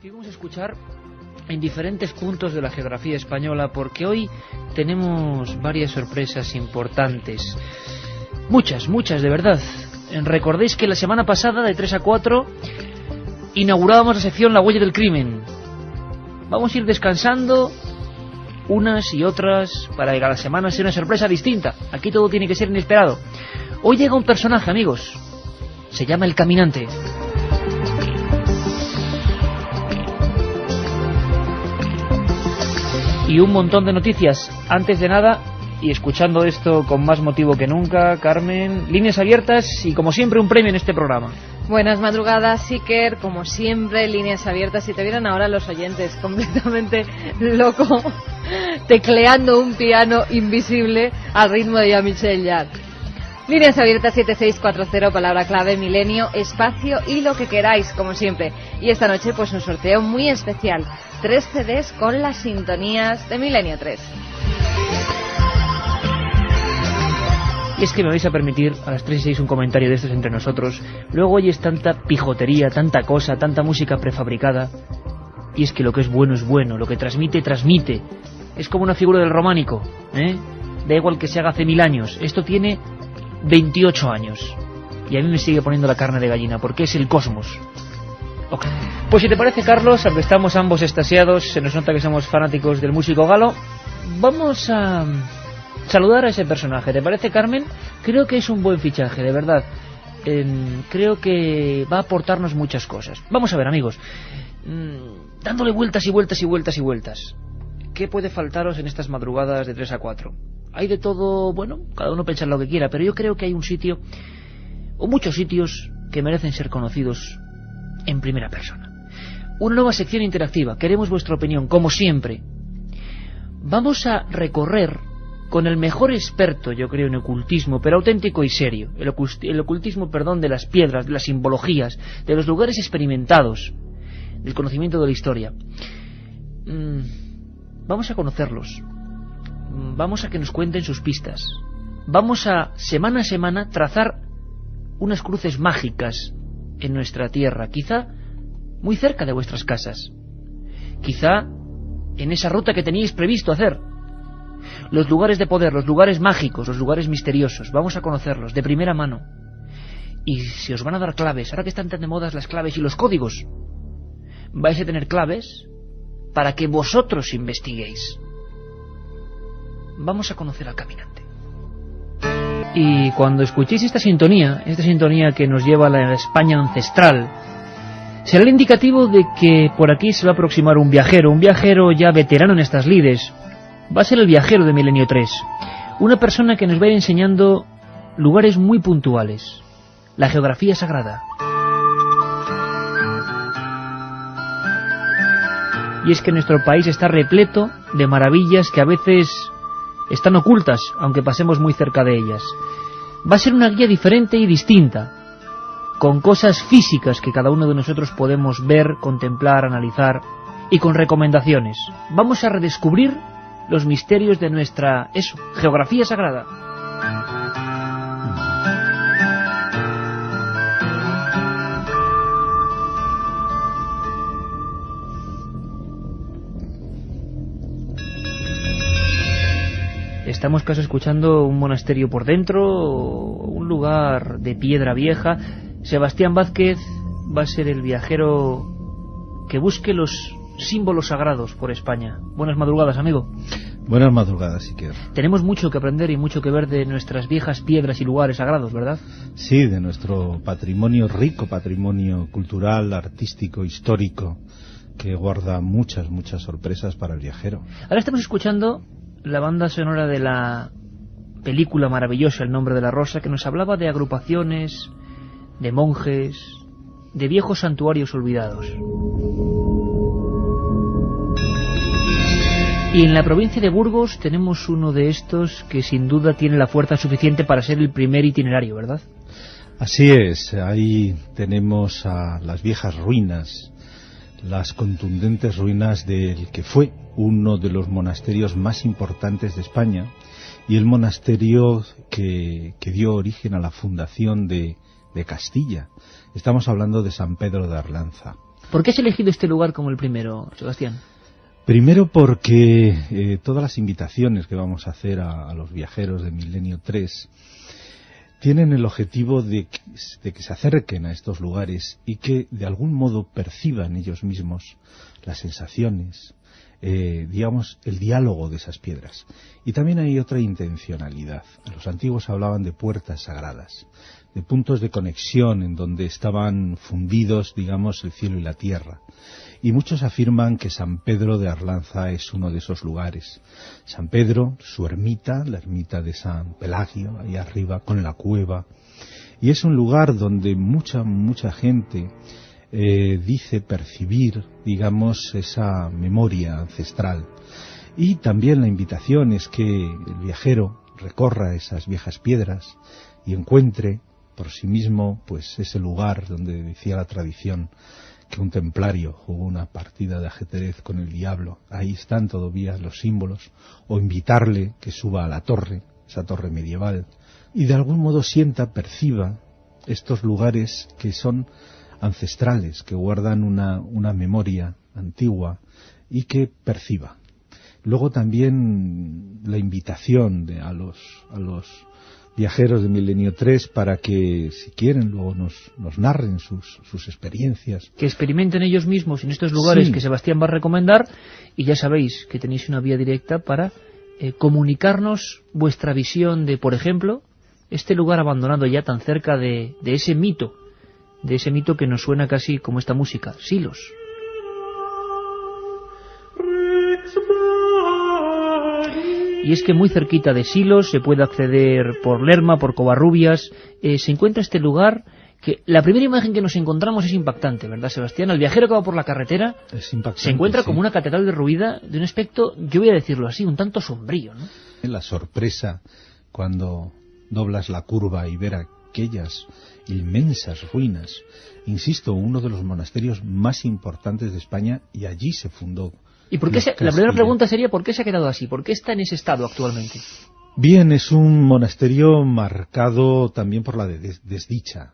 Que vamos a escuchar en diferentes puntos de la geografía española, porque hoy tenemos varias sorpresas importantes. Muchas de verdad. Recordéis que la semana pasada, de 3 a 4, inaugurábamos la sección La Huella del Crimen. Vamos a ir descansando unas y otras para que cada semana sea una sorpresa distinta. Aquí todo tiene que ser inesperado. Hoy llega un personaje, amigos. Se llama El Caminante. Y un montón de noticias. Antes de nada, y escuchando esto con más motivo que nunca, Carmen, líneas abiertas y como siempre un premio en este programa. Buenas madrugadas, Iker, como siempre, líneas abiertas. Si te vieran ahora los oyentes completamente loco, tecleando un piano invisible al ritmo de Jean-Michel Jarre. Líneas abiertas 7640, palabra clave, milenio, espacio y lo que queráis, como siempre. Y esta noche pues un sorteo muy especial, 3 CDs con las sintonías de Milenio 3. Y es que me vais a permitir a las 3 y 6 un comentario de estos entre nosotros. Luego oyes tanta pijotería, tanta cosa, tanta música prefabricada. Y es que lo que es bueno, lo que transmite, transmite. Es como una figura del románico, ¿eh? Da igual que se haga hace 1000 años. Esto tiene 28 años. Y a mí me sigue poniendo la carne de gallina, porque es el cosmos. Okay. Pues si te parece, Carlos, aunque estamos ambos extasiados, se nos nota que somos fanáticos del músico galo, vamos a saludar a ese personaje. ¿Te parece, Carmen? Creo que es un buen fichaje, de verdad. Creo que va a aportarnos muchas cosas. Vamos a ver, amigos, dándole vueltas y vueltas y vueltas y vueltas. ¿Qué puede faltaros en estas madrugadas de 3 a 4? Hay de todo, bueno, cada uno piensa en lo que quiera, pero yo creo que hay un sitio, o muchos sitios, que merecen ser conocidos en primera persona. Una nueva sección interactiva, queremos vuestra opinión, como siempre. Vamos a recorrer con el mejor experto, yo creo, en ocultismo, pero auténtico y serio. El ocultismo, perdón, de las piedras, de las simbologías, de los lugares experimentados, del conocimiento de la historia. Vamos a conocerlos. Vamos a que nos cuenten sus pistas. Vamos a semana trazar unas cruces mágicas en nuestra tierra, quizá muy cerca de vuestras casas, quizá en esa ruta que teníais previsto hacer. Los lugares de poder, los lugares mágicos, los lugares misteriosos, vamos a conocerlos de primera mano. Y si os van a dar claves, ahora que están tan de modas las claves y los códigos, vais a tener claves para que vosotros investiguéis. Vamos a conocer al caminante. Y cuando escuchéis esta sintonía que nos lleva a la España ancestral, será el indicativo de que por aquí se va a aproximar un viajero ya veterano en estas lides. Va a ser el viajero de Milenio 3, una persona que nos va a ir enseñando lugares muy puntuales, la geografía sagrada. Y es que nuestro país está repleto de maravillas que a veces están ocultas, aunque pasemos muy cerca de ellas. Va a ser una guía diferente y distinta, con cosas físicas que cada uno de nosotros podemos ver, contemplar, analizar, y con recomendaciones. Vamos a redescubrir los misterios de nuestra, geografía sagrada. Estamos casi escuchando un monasterio por dentro, un lugar de piedra vieja. Sebastián Vázquez va a ser el viajero que busque los símbolos sagrados por España. Buenas madrugadas, amigo. Buenas madrugadas, Iker. Tenemos mucho que aprender y mucho que ver de nuestras viejas piedras y lugares sagrados, ¿verdad? Sí, de nuestro patrimonio, rico patrimonio cultural, artístico, histórico, que guarda muchas sorpresas para el viajero. Ahora estamos escuchando la banda sonora de la película maravillosa El nombre de la rosa, que nos hablaba de agrupaciones, de monjes, de viejos santuarios olvidados. Y en la provincia de Burgos tenemos uno de estos que sin duda tiene la fuerza suficiente para ser el primer itinerario, ¿verdad? Así es, ahí tenemos a las viejas ruinas, las contundentes ruinas del que fue uno de los monasterios más importantes de España y el monasterio que dio origen a la fundación de Castilla. Estamos hablando de San Pedro de Arlanza. ¿Por qué has elegido este lugar como el primero, Sebastián? Primero porque todas las invitaciones que vamos a hacer a los viajeros de Milenio 3 tienen el objetivo de que se acerquen a estos lugares y que de algún modo perciban ellos mismos las sensaciones, digamos, el diálogo de esas piedras. Y también hay otra intencionalidad. Los antiguos hablaban de puertas sagradas, de puntos de conexión en donde estaban fundidos, digamos, el cielo y la tierra. Y muchos afirman que San Pedro de Arlanza es uno de esos lugares. San Pedro, su ermita, la ermita de San Pelagio, ahí arriba, con la cueva. Y es un lugar donde mucha gente dice percibir, digamos, esa memoria ancestral. Y también la invitación es que el viajero recorra esas viejas piedras y encuentre por sí mismo, pues, ese lugar donde decía la tradición que un templario jugó una partida de ajedrez con el diablo. Ahí están todavía los símbolos. O invitarle que suba a la torre, esa torre medieval, y de algún modo perciba estos lugares que son ancestrales, que guardan una memoria antigua y que perciba. Luego también la invitación a los viajeros de Milenio 3 para que, si quieren, luego nos narren sus experiencias. Que experimenten ellos mismos en estos lugares que Sebastián va a recomendar, y ya sabéis que tenéis una vía directa para comunicarnos vuestra visión de, por ejemplo, este lugar abandonado ya tan cerca de ese mito que nos suena casi como esta música, Silos. Y es que muy cerquita de Silos se puede acceder por Lerma, por Covarrubias, se encuentra este lugar que la primera imagen que nos encontramos es impactante, ¿verdad, Sebastián? El viajero que va por la carretera se encuentra como una catedral derruida de un aspecto, yo voy a decirlo así, un tanto sombrío, ¿no? La sorpresa cuando doblas la curva y ver aquellas inmensas ruinas. Insisto, uno de los monasterios más importantes de España, y allí se fundó. ¿Y por qué la primera pregunta sería ¿por qué se ha quedado así? ¿Por qué está en ese estado actualmente? Bien, es un monasterio marcado también por la desdicha.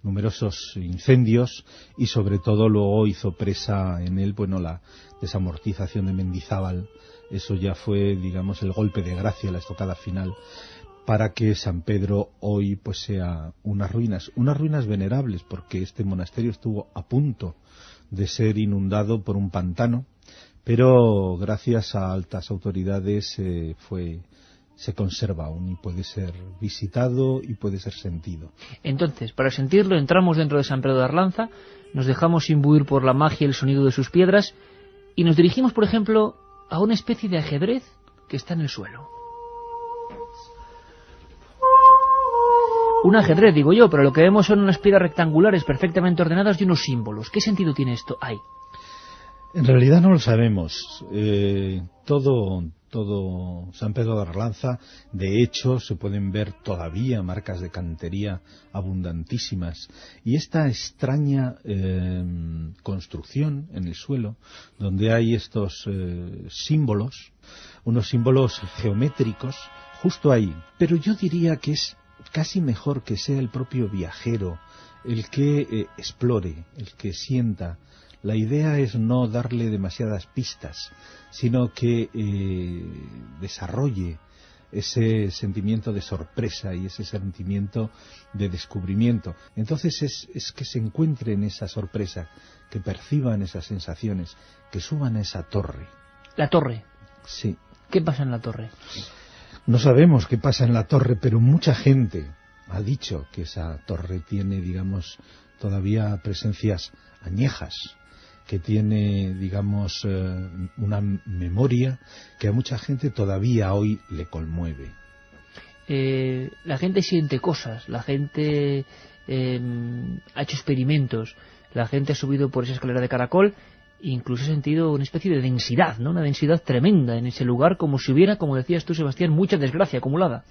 Numerosos incendios y sobre todo luego hizo presa en él, bueno, la desamortización de Mendizábal. Eso ya fue, digamos, el golpe de gracia, la estocada final, para que San Pedro hoy pues sea unas ruinas venerables, porque este monasterio estuvo a punto de ser inundado por un pantano, pero gracias a altas autoridades se conserva aún y puede ser visitado y puede ser sentido. Entonces, para sentirlo, entramos dentro de San Pedro de Arlanza, nos dejamos imbuir por la magia y el sonido de sus piedras y nos dirigimos, por ejemplo, a una especie de ajedrez que está en el suelo. Un ajedrez, digo yo, pero lo que vemos son unas piedras rectangulares perfectamente ordenadas y unos símbolos. ¿Qué sentido tiene esto? Hay. En realidad no lo sabemos. Todo San Pedro de Arlanza, de hecho, se pueden ver todavía marcas de cantería abundantísimas. Y esta extraña construcción en el suelo, donde hay estos símbolos, unos símbolos geométricos, justo ahí. Pero yo diría que es casi mejor que sea el propio viajero el que explore, el que sienta. La idea es no darle demasiadas pistas, sino que desarrolle ese sentimiento de sorpresa y ese sentimiento de descubrimiento. Entonces es que se encuentre en esa sorpresa, que perciban esas sensaciones, que suban a esa torre. ¿La torre? Sí. ¿Qué pasa en la torre? No sabemos qué pasa en la torre, pero mucha gente ha dicho que esa torre tiene, digamos, todavía presencias añejas, que tiene, digamos, una memoria que a mucha gente todavía hoy le conmueve. La gente siente cosas, la gente ha hecho experimentos, la gente ha subido por esa escalera de caracol, incluso ha sentido una especie de densidad, ¿no? Una densidad tremenda en ese lugar, como si hubiera, como decías tú, Sebastián, mucha desgracia acumulada.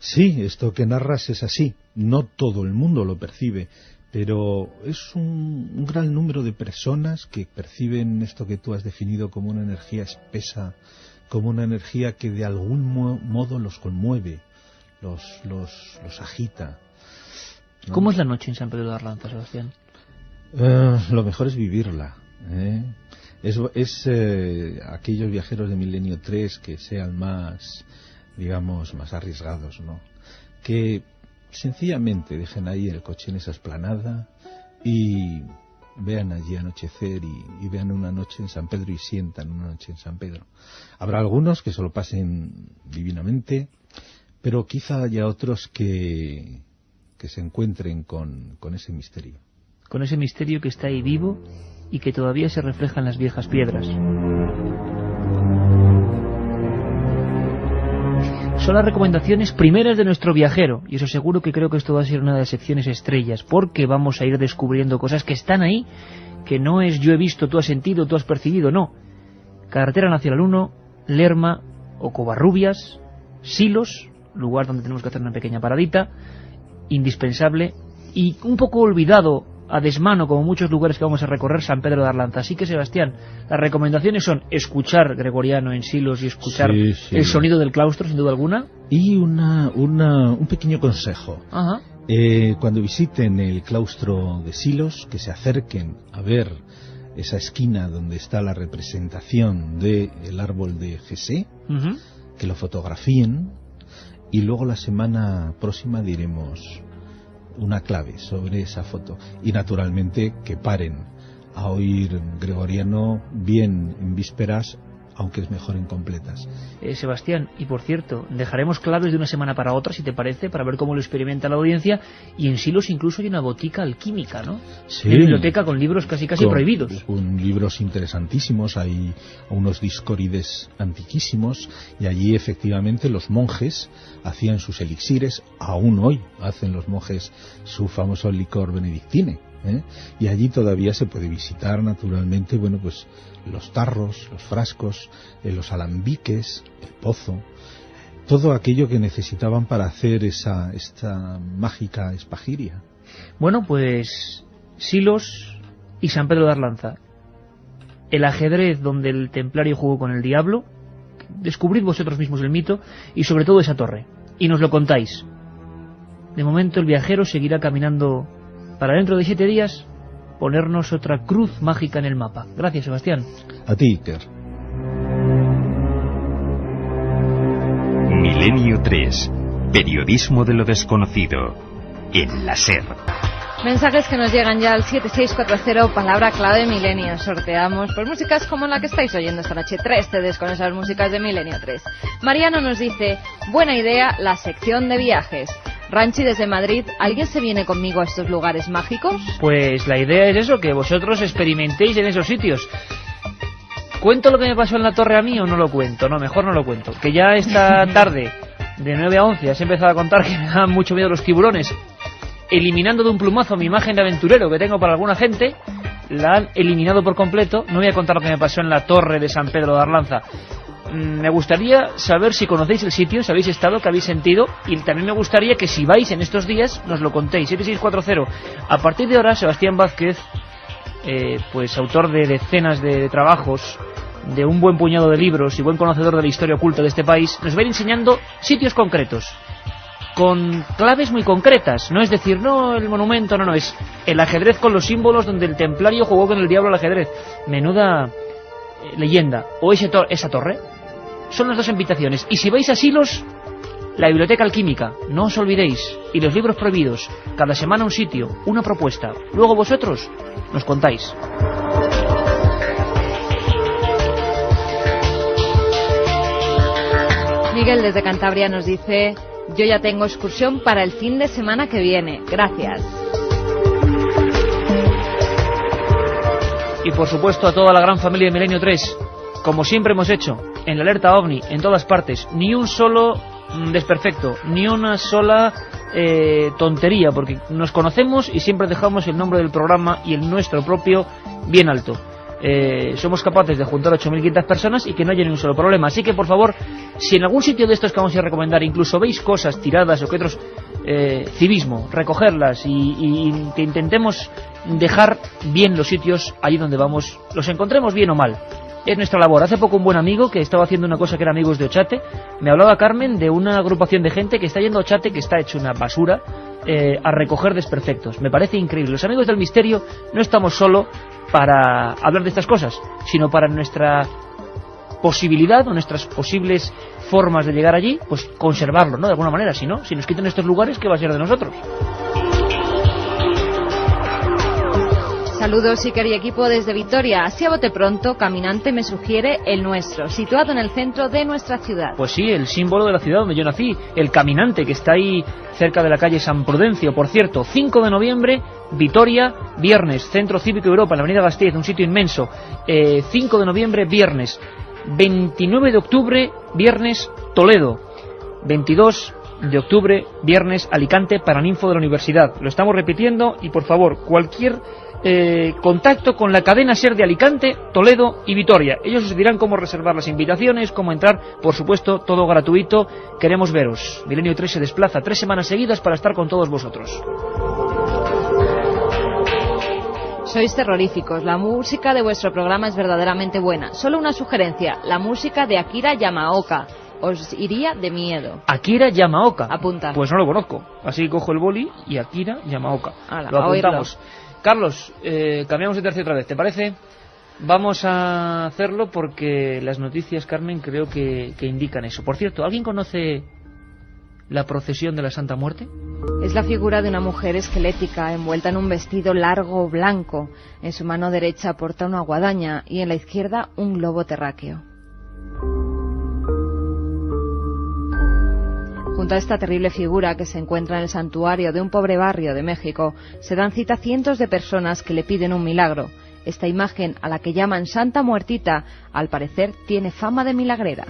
Sí, esto que narras es así. No todo el mundo lo percibe, pero es un gran número de personas que perciben esto que tú has definido como una energía espesa, como una energía que de algún modo los conmueve, los agita, ¿no? ¿Cómo es la noche en San Pedro de Arlanza, Sebastián? Lo mejor es vivirla, ¿eh? Aquellos viajeros de Milenio 3 que sean más, digamos, más arriesgados, ¿no? Que sencillamente dejen ahí el coche en esa explanada y vean allí anochecer y vean una noche en San Pedro y sientan una noche en San Pedro. Habrá algunos que se lo pasen divinamente, pero quizá haya otros que se encuentren con ese misterio. Con ese misterio que está ahí vivo y que todavía se refleja en las viejas piedras. Son las recomendaciones primeras de nuestro viajero, y os aseguro que creo que esto va a ser una de las secciones estrellas, porque vamos a ir descubriendo cosas que están ahí, que no es yo he visto, tú has sentido, tú has percibido, no. Carretera Nacional 1, Lerma o Covarrubias, Silos, lugar donde tenemos que hacer una pequeña paradita, indispensable, y un poco olvidado a desmano, como muchos lugares que vamos a recorrer, San Pedro de Arlanza. Así que, Sebastián, las recomendaciones son escuchar gregoriano en Silos y escuchar el sonido del claustro, sin duda alguna. Y un pequeño consejo. Ajá. Cuando visiten el claustro de Silos, que se acerquen a ver esa esquina donde está la representación del árbol de Jesé, que lo fotografíen, y luego la semana próxima diremos una clave sobre esa foto, y naturalmente que paren a oír gregoriano bien en vísperas, aunque es mejor en completas. Sebastián, y por cierto, dejaremos claves de una semana para otra, si te parece, para ver cómo lo experimenta la audiencia, y en Silos incluso hay una botica alquímica, ¿no? Sí. Una biblioteca con libros casi prohibidos. Con libros interesantísimos, hay unos discórides antiquísimos, y allí efectivamente los monjes hacían sus elixires, aún hoy hacen los monjes su famoso licor benedictine, ¿eh? Y allí todavía se puede visitar naturalmente, bueno, pues los tarros, los frascos, los alambiques, el pozo, todo aquello que necesitaban para hacer esta mágica espagiria. Bueno, pues Silos y San Pedro de Arlanza, el ajedrez donde el templario jugó con el diablo, descubrid vosotros mismos el mito, y sobre todo esa torre, y nos lo contáis. De momento el viajero seguirá caminando para dentro de 7 días ponernos otra cruz mágica en el mapa. Gracias, Sebastián. A ti, Iker. Milenio 3. Periodismo de lo desconocido. En la SER. Mensajes que nos llegan ya al 7640, palabra clave Milenio. Sorteamos pues músicas como la que estáis oyendo esta noche. 3 CDs con esas músicas de Milenio 3. Mariano nos dice, buena idea la sección de viajes. Ranchi desde Madrid, ¿alguien se viene conmigo a estos lugares mágicos? Pues la idea es eso, que vosotros experimentéis en esos sitios. ¿Cuento lo que me pasó en la torre a mí o no lo cuento? No, mejor no lo cuento. Que ya esta tarde, de 9 a 11, has empezado a contar que me dan mucho miedo los tiburones. Eliminando de un plumazo mi imagen de aventurero que tengo para alguna gente, la han eliminado por completo. No voy a contar lo que me pasó en la torre de San Pedro de Arlanza. Me gustaría saber si conocéis el sitio, si habéis estado, qué habéis sentido, y también me gustaría que si vais en estos días nos lo contéis. 7640. A partir de ahora, Sebastián Vázquez, pues autor de decenas de trabajos, de un buen puñado de libros y buen conocedor de la historia oculta de este país, nos va a ir enseñando sitios concretos, con claves muy concretas. No es decir, no, el monumento, no, es el ajedrez con los símbolos donde el templario jugó con el diablo al ajedrez. Menuda leyenda. O esa torre. Son las dos invitaciones. Y si vais a Silos, la biblioteca alquímica, no os olvidéis. Y los libros prohibidos. Cada semana un sitio, una propuesta. Luego vosotros nos contáis. Miguel desde Cantabria nos dice, yo ya tengo excursión para el fin de semana que viene. Gracias. Y por supuesto a toda la gran familia de Milenio 3, como siempre hemos hecho, en la alerta OVNI, en todas partes, ni un solo desperfecto, ni una sola tontería, porque nos conocemos y siempre dejamos el nombre del programa y el nuestro propio bien alto. Somos capaces de juntar 8.500 personas y que no haya ni un solo problema. Así que por favor, si en algún sitio de estos que vamos a recomendar incluso veis cosas tiradas o que otros, civismo, recogerlas y que intentemos dejar bien los sitios allí donde vamos, los encontremos bien o mal. Es nuestra labor. Hace poco un buen amigo que estaba haciendo una cosa que era Amigos de Ochate, me hablaba Carmen de una agrupación de gente que está yendo a Ochate, que está hecho una basura, a recoger desperfectos. Me parece increíble. Los amigos del misterio no estamos solo para hablar de estas cosas, sino para nuestra posibilidad o nuestras posibles formas de llegar allí, pues conservarlo, ¿no? De alguna manera, si no, si nos quitan estos lugares, ¿qué va a ser de nosotros? Saludos, Iker y equipo desde Vitoria. Así a bote pronto, caminante me sugiere el nuestro, situado en el centro de nuestra ciudad. Pues sí, el símbolo de la ciudad donde yo nací, el caminante, que está ahí cerca de la calle San Prudencio. Por cierto, 5 de noviembre, Vitoria, viernes, Centro Cívico Europa, en la avenida Gasteiz, un sitio inmenso. 5 de noviembre, viernes. 29 de octubre, viernes, Toledo. 22 de octubre, viernes, Alicante, Paraninfo de la Universidad. Lo estamos repitiendo y, por favor, cualquier contacto con la cadena SER de Alicante, Toledo y Vitoria. Ellos os dirán cómo reservar las invitaciones, cómo entrar, por supuesto, todo gratuito. Queremos veros. Milenio 3 se desplaza 3 semanas seguidas para estar con todos vosotros. Sois terroríficos, la música de vuestro programa es verdaderamente buena. Solo una sugerencia, la música de Akira Yamaoka. Os iría de miedo. Akira Yamaoka. Apunta. Pues no lo conozco. Así cojo el boli y Akira Yamaoka. Ala, lo apuntamos. Carlos, cambiamos de tercio otra vez, ¿te parece? Vamos a hacerlo porque las noticias, Carmen, creo que indican eso. Por cierto, ¿alguien conoce la procesión de la Santa Muerte? Es la figura de una mujer esquelética envuelta en un vestido largo blanco. En su mano derecha porta una guadaña y en la izquierda un globo terráqueo. Junto a esta terrible figura que se encuentra en el santuario de un pobre barrio de México, se dan cita cientos de personas que le piden un milagro. Esta imagen, a la que llaman Santa Muertita, al parecer tiene fama de milagrera.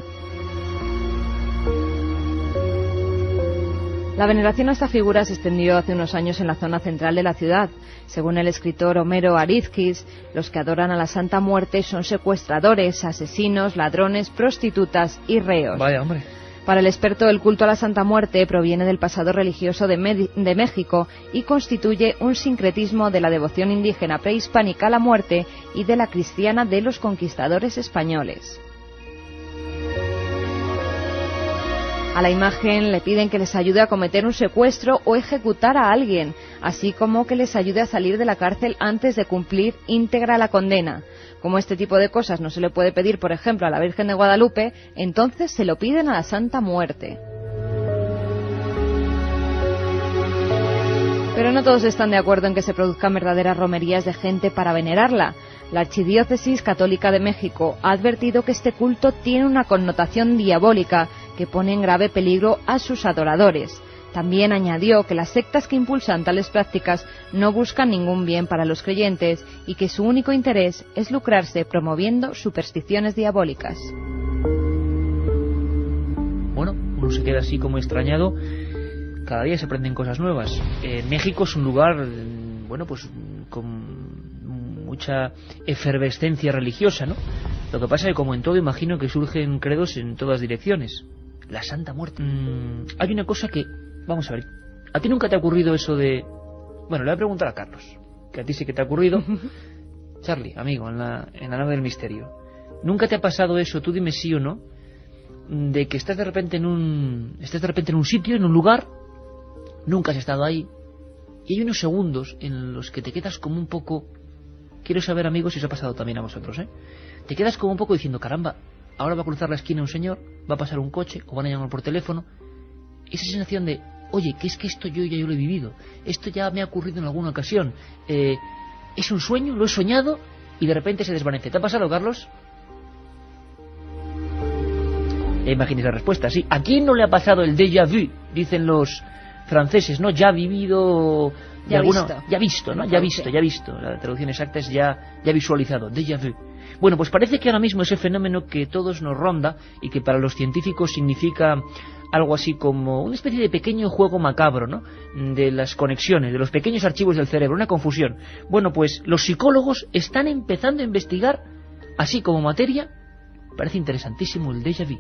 La veneración a esta figura se extendió hace unos años en la zona central de la ciudad. Según el escritor Homero Arizquis, los que adoran a la Santa Muerte son secuestradores, asesinos, ladrones, prostitutas y reos. Vaya, hombre. Para el experto, el culto a la Santa Muerte proviene del pasado religioso de México y constituye un sincretismo de la devoción indígena prehispánica a la muerte y de la cristiana de los conquistadores españoles. A la imagen le piden que les ayude a cometer un secuestro o ejecutar a alguien, así como que les ayude a salir de la cárcel antes de cumplir íntegra la condena. Como este tipo de cosas no se le puede pedir, por ejemplo, a la Virgen de Guadalupe, entonces se lo piden a la Santa Muerte. Pero no todos están de acuerdo en que se produzcan verdaderas romerías de gente para venerarla. La Archidiócesis Católica de México ha advertido que este culto tiene una connotación diabólica que pone en grave peligro a sus adoradores. También añadió que las sectas que impulsan tales prácticas no buscan ningún bien para los creyentes y que su único interés es lucrarse promoviendo supersticiones diabólicas. Bueno, uno se queda así como extrañado. Cada día se aprenden cosas nuevas. México es un lugar, bueno, pues con mucha efervescencia religiosa, ¿no? Lo que pasa es que, como en todo, imagino que surgen credos en todas direcciones. La Santa Muerte. Hay una cosa que... Vamos a ver, ¿a ti nunca te ha ocurrido eso de...? Bueno, le voy a preguntar a Carlos, que a ti sí que te ha ocurrido. Charlie, amigo, en la nave del misterio. ¿Nunca te ha pasado eso, tú dime sí o no, de que estás de repente en un sitio, en un lugar, nunca has estado ahí, y hay unos segundos en los que te quedas como un poco... Quiero saber, amigos, si os ha pasado también a vosotros, ¿eh? Te quedas como un poco diciendo, caramba, ahora va a cruzar la esquina un señor, va a pasar un coche, o van a llamar por teléfono. Esa sensación de, oye, que es que esto yo lo he vivido, esto ya me ha ocurrido en alguna ocasión, es un sueño, lo he soñado, y de repente se desvanece. ¿Te ha pasado, Carlos? Imagínese la respuesta, sí. ¿A quién no le ha pasado el déjà vu? Dicen los franceses, ¿no? Ya vivido... Ya visto. Ya visto, ¿no? Ya visto. La traducción exacta es ya visualizado, déjà vu. Bueno, pues parece que ahora mismo ese fenómeno que todos nos ronda y que para los científicos significa algo así como una especie de pequeño juego macabro, ¿no? De las conexiones, de los pequeños archivos del cerebro, una confusión. Bueno, pues los psicólogos están empezando a investigar, así como materia. Parece interesantísimo el déjà vu.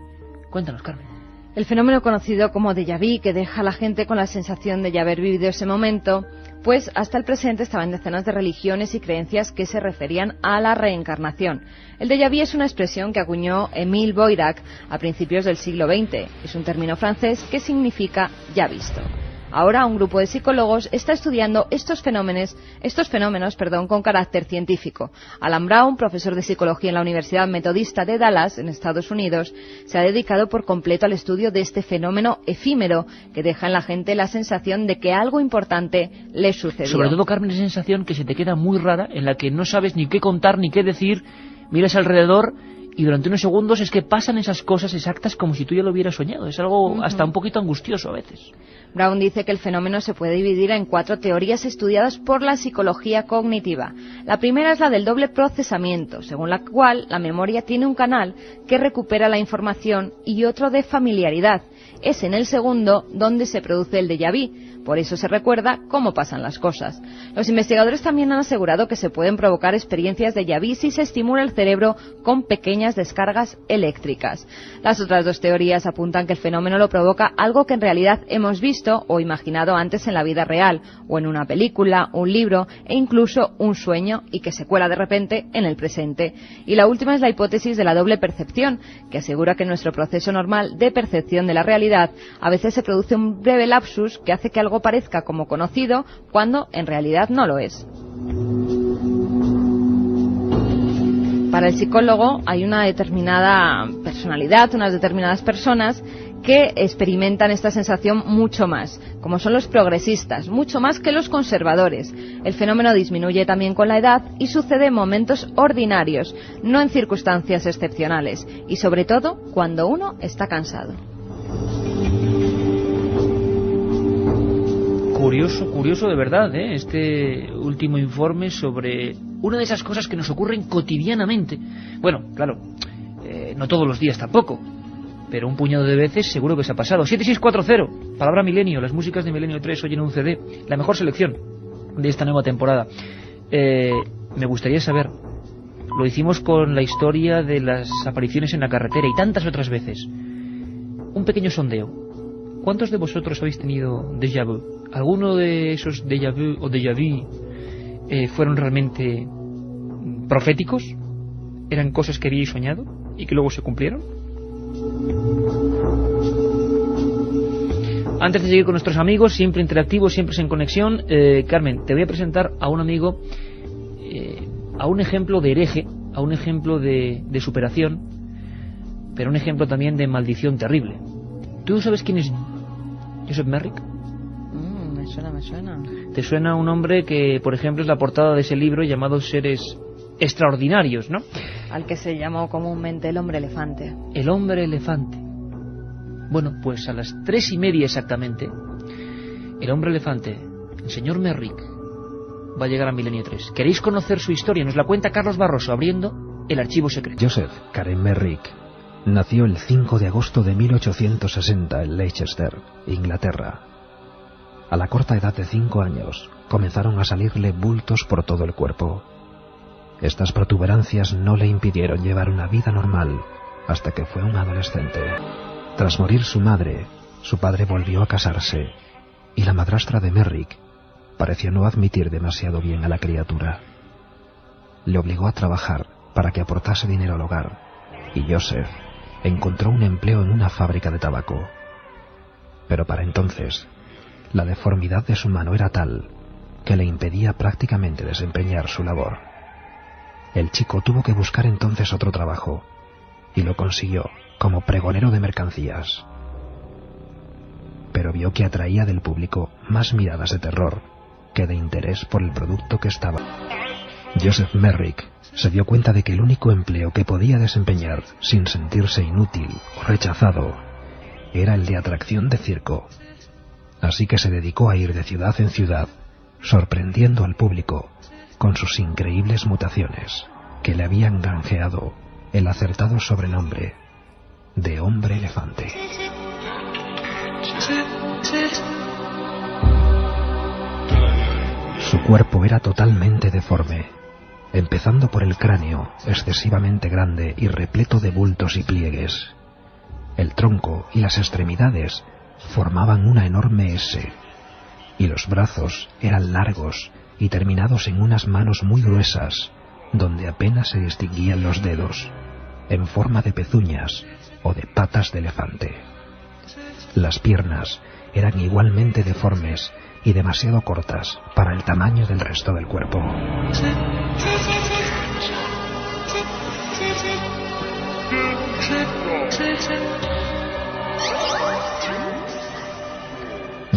Cuéntanos, Carmen. El fenómeno conocido como déjà vu, que deja a la gente con la sensación de ya haber vivido ese momento, pues hasta el presente estaba en decenas de religiones y creencias que se referían a la reencarnación. El déjà vu es una expresión que acuñó Émile Boirac a principios del siglo XX. Es un término francés que significa ya visto. Ahora un grupo de psicólogos está estudiando estos fenómenos, con carácter científico. Alan Brown, profesor de psicología en la Universidad Metodista de Dallas, en Estados Unidos, se ha dedicado por completo al estudio de este fenómeno efímero que deja en la gente la sensación de que algo importante le sucedió. Sobre todo, Carmen, esa sensación que se te queda muy rara, en la que no sabes ni qué contar ni qué decir, miras alrededor y durante unos segundos es que pasan esas cosas exactas como si tú ya lo hubieras soñado. Es algo hasta un poquito angustioso a veces. Brown dice que el fenómeno se puede dividir en 4 teorías estudiadas por la psicología cognitiva. La primera es la del doble procesamiento, según la cual la memoria tiene un canal que recupera la información y otro de familiaridad. Es en el segundo donde se produce el déjà vu. Por eso se recuerda cómo pasan las cosas. Los investigadores también han asegurado que se pueden provocar experiencias de déjà vu si se estimula el cerebro con pequeñas descargas eléctricas. Las otras 2 teorías apuntan que el fenómeno lo provoca algo que en realidad hemos visto o imaginado antes en la vida real, o en una película, un libro e incluso un sueño, y que se cuela de repente en el presente. Y la última es la hipótesis de la doble percepción, que asegura que en nuestro proceso normal de percepción de la realidad a veces se produce un breve lapsus que hace que algo parezca como conocido cuando en realidad no lo es. Para el psicólogo hay una determinada personalidad, unas determinadas personas que experimentan esta sensación mucho más, como son los progresistas, mucho más que los conservadores. El fenómeno disminuye también con la edad y sucede en momentos ordinarios, no en circunstancias excepcionales, y sobre todo cuando uno está cansado. Curioso de verdad, este último informe sobre una de esas cosas que nos ocurren cotidianamente. Bueno, claro, no todos los días tampoco, pero un puñado de veces seguro que se ha pasado. 7640, palabra Milenio, las músicas de Milenio 3 hoy en un CD, la mejor selección de esta nueva temporada. Me gustaría saber, lo hicimos con la historia de las apariciones en la carretera y tantas otras veces. Un pequeño sondeo. ¿Cuántos de vosotros habéis tenido déjà vu? ¿Alguno de esos déjà vu o déjà vu fueron realmente proféticos? ¿Eran cosas que habíais soñado y que luego se cumplieron? Antes de seguir con nuestros amigos, siempre interactivos, siempre en conexión, Carmen, te voy a presentar a un amigo, a un ejemplo de hereje, a un ejemplo de superación, pero un ejemplo también de maldición terrible. ¿Tú sabes quién es Joseph Merrick? Me suena. ¿Te suena un hombre que, por ejemplo, es la portada de ese libro llamado Seres Extraordinarios, ¿no? Al que se llamó comúnmente el hombre elefante. El hombre elefante. Bueno, pues a las 3:30 exactamente, el hombre elefante, el señor Merrick, va a llegar a Milenio 3. ¿Queréis conocer su historia? Nos la cuenta Carlos Barroso, abriendo el archivo secreto. Joseph Karen Merrick nació el 5 de agosto de 1860 en Leicester, Inglaterra. A la corta edad de 5 años, comenzaron a salirle bultos por todo el cuerpo. Estas protuberancias no le impidieron llevar una vida normal hasta que fue un adolescente. Tras morir su madre, su padre volvió a casarse, y la madrastra de Merrick pareció no admitir demasiado bien a la criatura. Le obligó a trabajar para que aportase dinero al hogar, y Joseph encontró un empleo en una fábrica de tabaco. Pero para entonces, la deformidad de su mano era tal que le impedía prácticamente desempeñar su labor. El chico tuvo que buscar entonces otro trabajo, y lo consiguió como pregonero de mercancías. Pero vio que atraía del público más miradas de terror que de interés por el producto que estaba. Joseph Merrick se dio cuenta de que el único empleo que podía desempeñar sin sentirse inútil o rechazado era el de atracción de circo. Así que se dedicó a ir de ciudad en ciudad, sorprendiendo al público con sus increíbles mutaciones, que le habían granjeado el acertado sobrenombre de hombre elefante. Su cuerpo era totalmente deforme, empezando por el cráneo, excesivamente grande y repleto de bultos y pliegues. El tronco y las extremidades formaban una enorme S, y los brazos eran largos y terminados en unas manos muy gruesas, donde apenas se distinguían los dedos, en forma de pezuñas o de patas de elefante. Las piernas eran igualmente deformes y demasiado cortas para el tamaño del resto del cuerpo.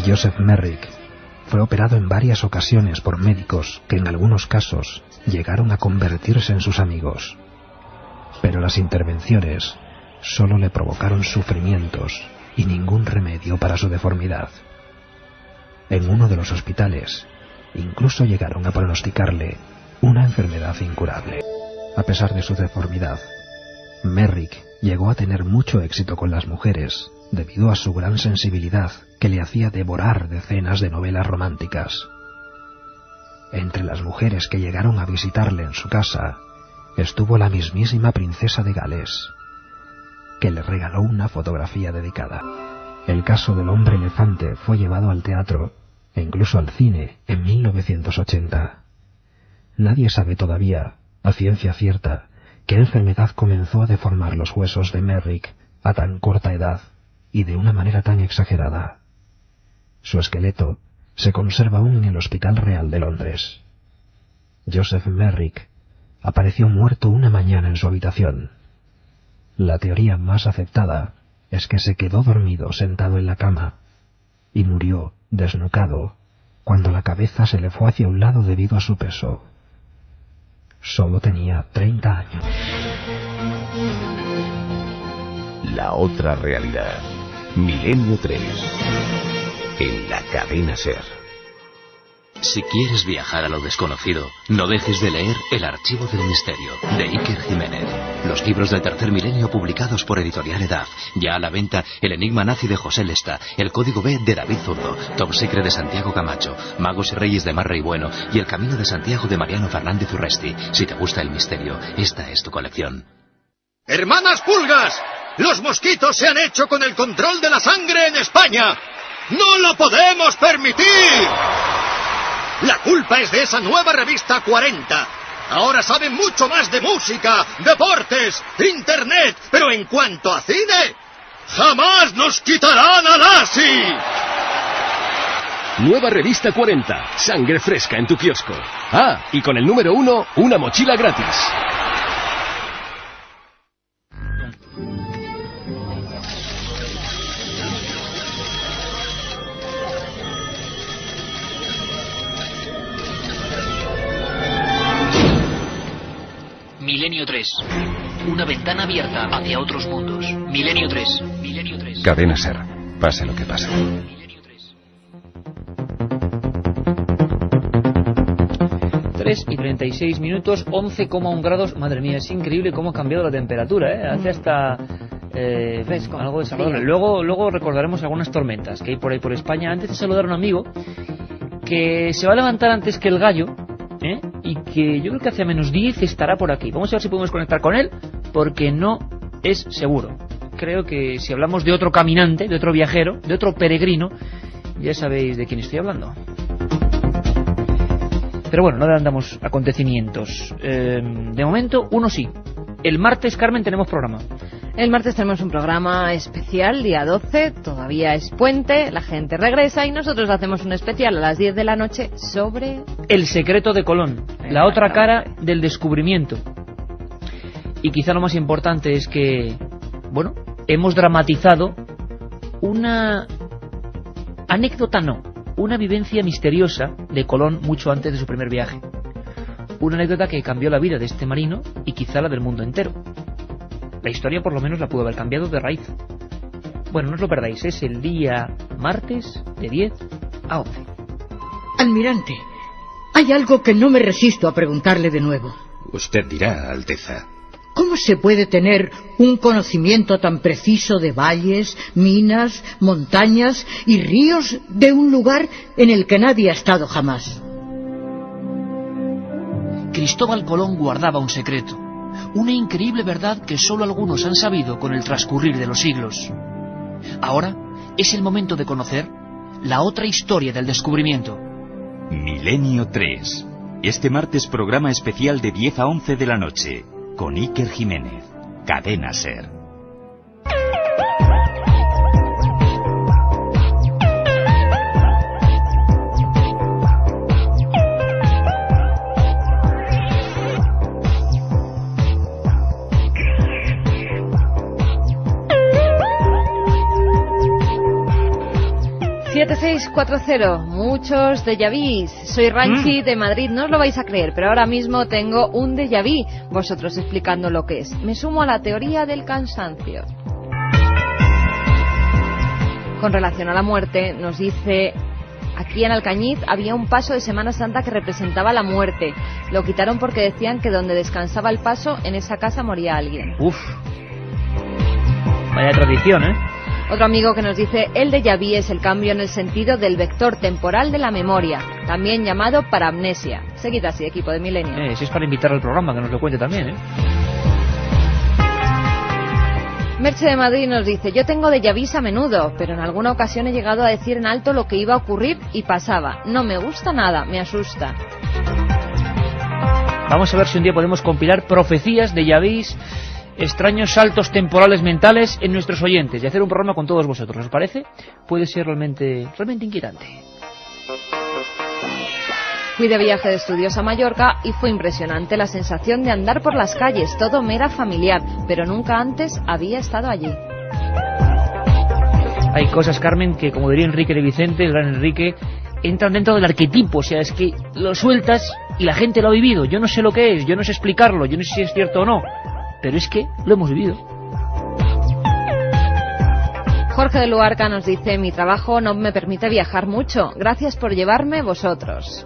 Joseph Merrick fue operado en varias ocasiones por médicos que en algunos casos llegaron a convertirse en sus amigos, pero las intervenciones solo le provocaron sufrimientos y ningún remedio para su deformidad. En uno de los hospitales incluso llegaron a pronosticarle una enfermedad incurable. A pesar de su deformidad, Merrick llegó a tener mucho éxito con las mujeres debido a su gran sensibilidad que le hacía devorar decenas de novelas románticas. Entre las mujeres que llegaron a visitarle en su casa estuvo la mismísima princesa de Gales, que le regaló una fotografía dedicada. El caso del hombre elefante fue llevado al teatro e incluso al cine en 1980. Nadie sabe todavía, a ciencia cierta, qué enfermedad comenzó a deformar los huesos de Merrick a tan corta edad y de una manera tan exagerada. Su esqueleto se conserva aún en el Hospital Real de Londres. Joseph Merrick apareció muerto una mañana en su habitación. La teoría más aceptada es que se quedó dormido sentado en la cama y murió desnucado cuando la cabeza se le fue hacia un lado debido a su peso. Solo tenía 30 años. La otra realidad. Milenio 3. En la cadena SER. Si quieres viajar a lo desconocido, no dejes de leer El Archivo del Misterio, de Iker Jiménez. Los libros del tercer milenio publicados por Editorial Edad. Ya a la venta El Enigma Nazi de José Lesta, El Código B de David Zurdo, Top Secret de Santiago Camacho, Magos y Reyes de Marrey Bueno y El Camino de Santiago de Mariano Fernández Urresti. Si te gusta el misterio, esta es tu colección. ¡Hermanas pulgas! ¡Los mosquitos se han hecho con el control de la sangre en España! ¡No lo podemos permitir! La culpa es de esa nueva revista 40. Ahora saben mucho más de música, deportes, internet, pero en cuanto a cine, ¡jamás nos quitarán a Lassie! Nueva revista 40, sangre fresca en tu kiosco. Ah, y con el número 1, una mochila gratis. Milenio 3. Una ventana abierta hacia otros mundos. Milenio 3. Milenio 3. Cadena SER. Pase lo que pase. Milenio 3. 3:36, 11,1 grados. Madre mía, es increíble cómo ha cambiado la temperatura, ¿eh? Hace hasta... fresco, algo desagradable. Luego recordaremos algunas tormentas que hay por ahí por España. Antes de saludar a un amigo que se va a levantar antes que el gallo, y que yo creo que hace menos 10 estará por aquí. Vamos a ver si podemos conectar con él, porque no es seguro. Creo que si hablamos de otro caminante, de otro viajero, de otro peregrino, ya sabéis de quién estoy hablando. Pero bueno, no adelantamos acontecimientos. De momento, uno sí. El martes, Carmen, tenemos programa. El martes tenemos un programa especial, día 12, todavía es puente, la gente regresa y nosotros hacemos un especial a las 10 de la noche sobre... El secreto de Colón, la otra cara del descubrimiento. Y quizá lo más importante es que, bueno, hemos dramatizado una anécdota, una vivencia misteriosa de Colón mucho antes de su primer viaje. Una anécdota que cambió la vida de este marino y quizá la del mundo entero. La historia por lo menos la pudo haber cambiado de raíz. Bueno, no os lo perdáis, es el día martes de 10 a 11. Almirante, hay algo que no me resisto a preguntarle de nuevo. Usted dirá, Alteza. ¿Cómo se puede tener un conocimiento tan preciso de valles, minas, montañas y ríos de un lugar en el que nadie ha estado jamás? Cristóbal Colón guardaba un secreto. Una increíble verdad que solo algunos han sabido con el transcurrir de los siglos. Ahora es el momento de conocer la otra historia del descubrimiento. Milenio 3. Este martes programa especial de 10 a 11 de la noche, con Iker Jiménez. Cadena SER. 7640, muchos déjà vus. Soy Ranchi de Madrid, no os lo vais a creer, pero ahora mismo tengo un déjà vu, vosotros explicando lo que es. Me sumo a la teoría del cansancio. Con relación a la muerte, nos dice: aquí en Alcañiz había un paso de Semana Santa que representaba la muerte. Lo quitaron porque decían que donde descansaba el paso, en esa casa moría alguien. Uf. Vaya tradición, ¿eh? Otro amigo que nos dice: el déjà vu es el cambio en el sentido del vector temporal de la memoria, también llamado paramnesia. Seguid así, equipo de Milenio. Si es para invitar al programa, que nos lo cuente también, ¿eh? Merche de Madrid nos dice: yo tengo déjà vus a menudo, pero en alguna ocasión he llegado a decir en alto lo que iba a ocurrir y pasaba. No me gusta nada, me asusta. Vamos a ver si un día podemos compilar profecías, déjà vus, extraños saltos temporales mentales en nuestros oyentes y hacer un programa con todos vosotros. ¿Os parece? Puede ser realmente inquietante. Fui de viaje de estudios a Mallorca y fue impresionante la sensación de andar por las calles. Todo me era familiar, pero nunca antes había estado allí. Hay cosas, Carmen, que, como diría Enrique de Vicente, el gran Enrique, entran dentro del arquetipo. O sea, es que lo sueltas y la gente lo ha vivido. Yo no sé lo que es, yo no sé explicarlo, yo no sé si es cierto o no, pero es que lo hemos vivido. Jorge de Luarca nos dice: mi trabajo no me permite viajar mucho. Gracias por llevarme vosotros.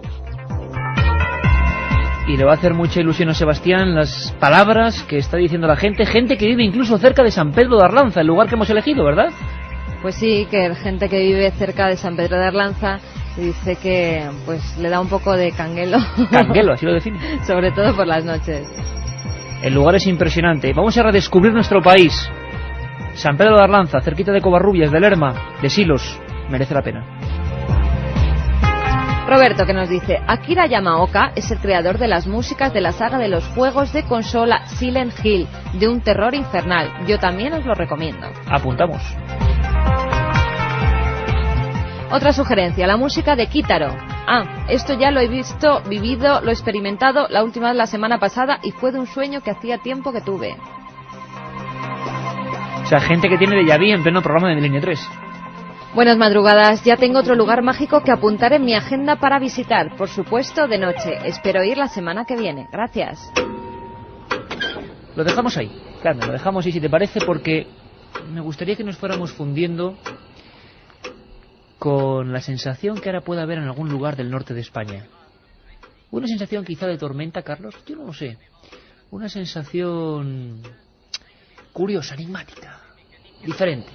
Y le va a hacer mucha ilusión a Sebastián las palabras que está diciendo la gente que vive incluso cerca de San Pedro de Arlanza, el lugar que hemos elegido, ¿verdad? Pues sí, que gente que vive cerca de San Pedro de Arlanza dice que pues le da un poco de canguelo. Canguelo, así lo define. Sobre todo por las noches. El lugar es impresionante. Vamos a redescubrir nuestro país. San Pedro de Arlanza, cerquita de Covarrubias, de Lerma, de Silos. Merece la pena. Roberto, que nos dice: Akira Yamaoka es el creador de las músicas de la saga de los juegos de consola Silent Hill, de un terror infernal. Yo también os lo recomiendo. Apuntamos. Otra sugerencia: la música de Kitaro. Esto ya lo he visto, vivido, lo he experimentado la última vez la semana pasada y fue de un sueño que hacía tiempo que tuve. O sea, gente que tiene déjà vu en pleno programa de Milenio 3. Buenas madrugadas, ya tengo otro lugar mágico que apuntar en mi agenda para visitar, por supuesto de noche. Espero ir la semana que viene. Gracias. Lo dejamos ahí, Carmen, lo dejamos ahí si te parece, porque me gustaría que nos fuéramos fundiendo con la sensación que ahora puede haber en algún lugar del norte de España. Una sensación quizá de tormenta, Carlos, yo no lo sé. Una sensación curiosa, enigmática, diferente.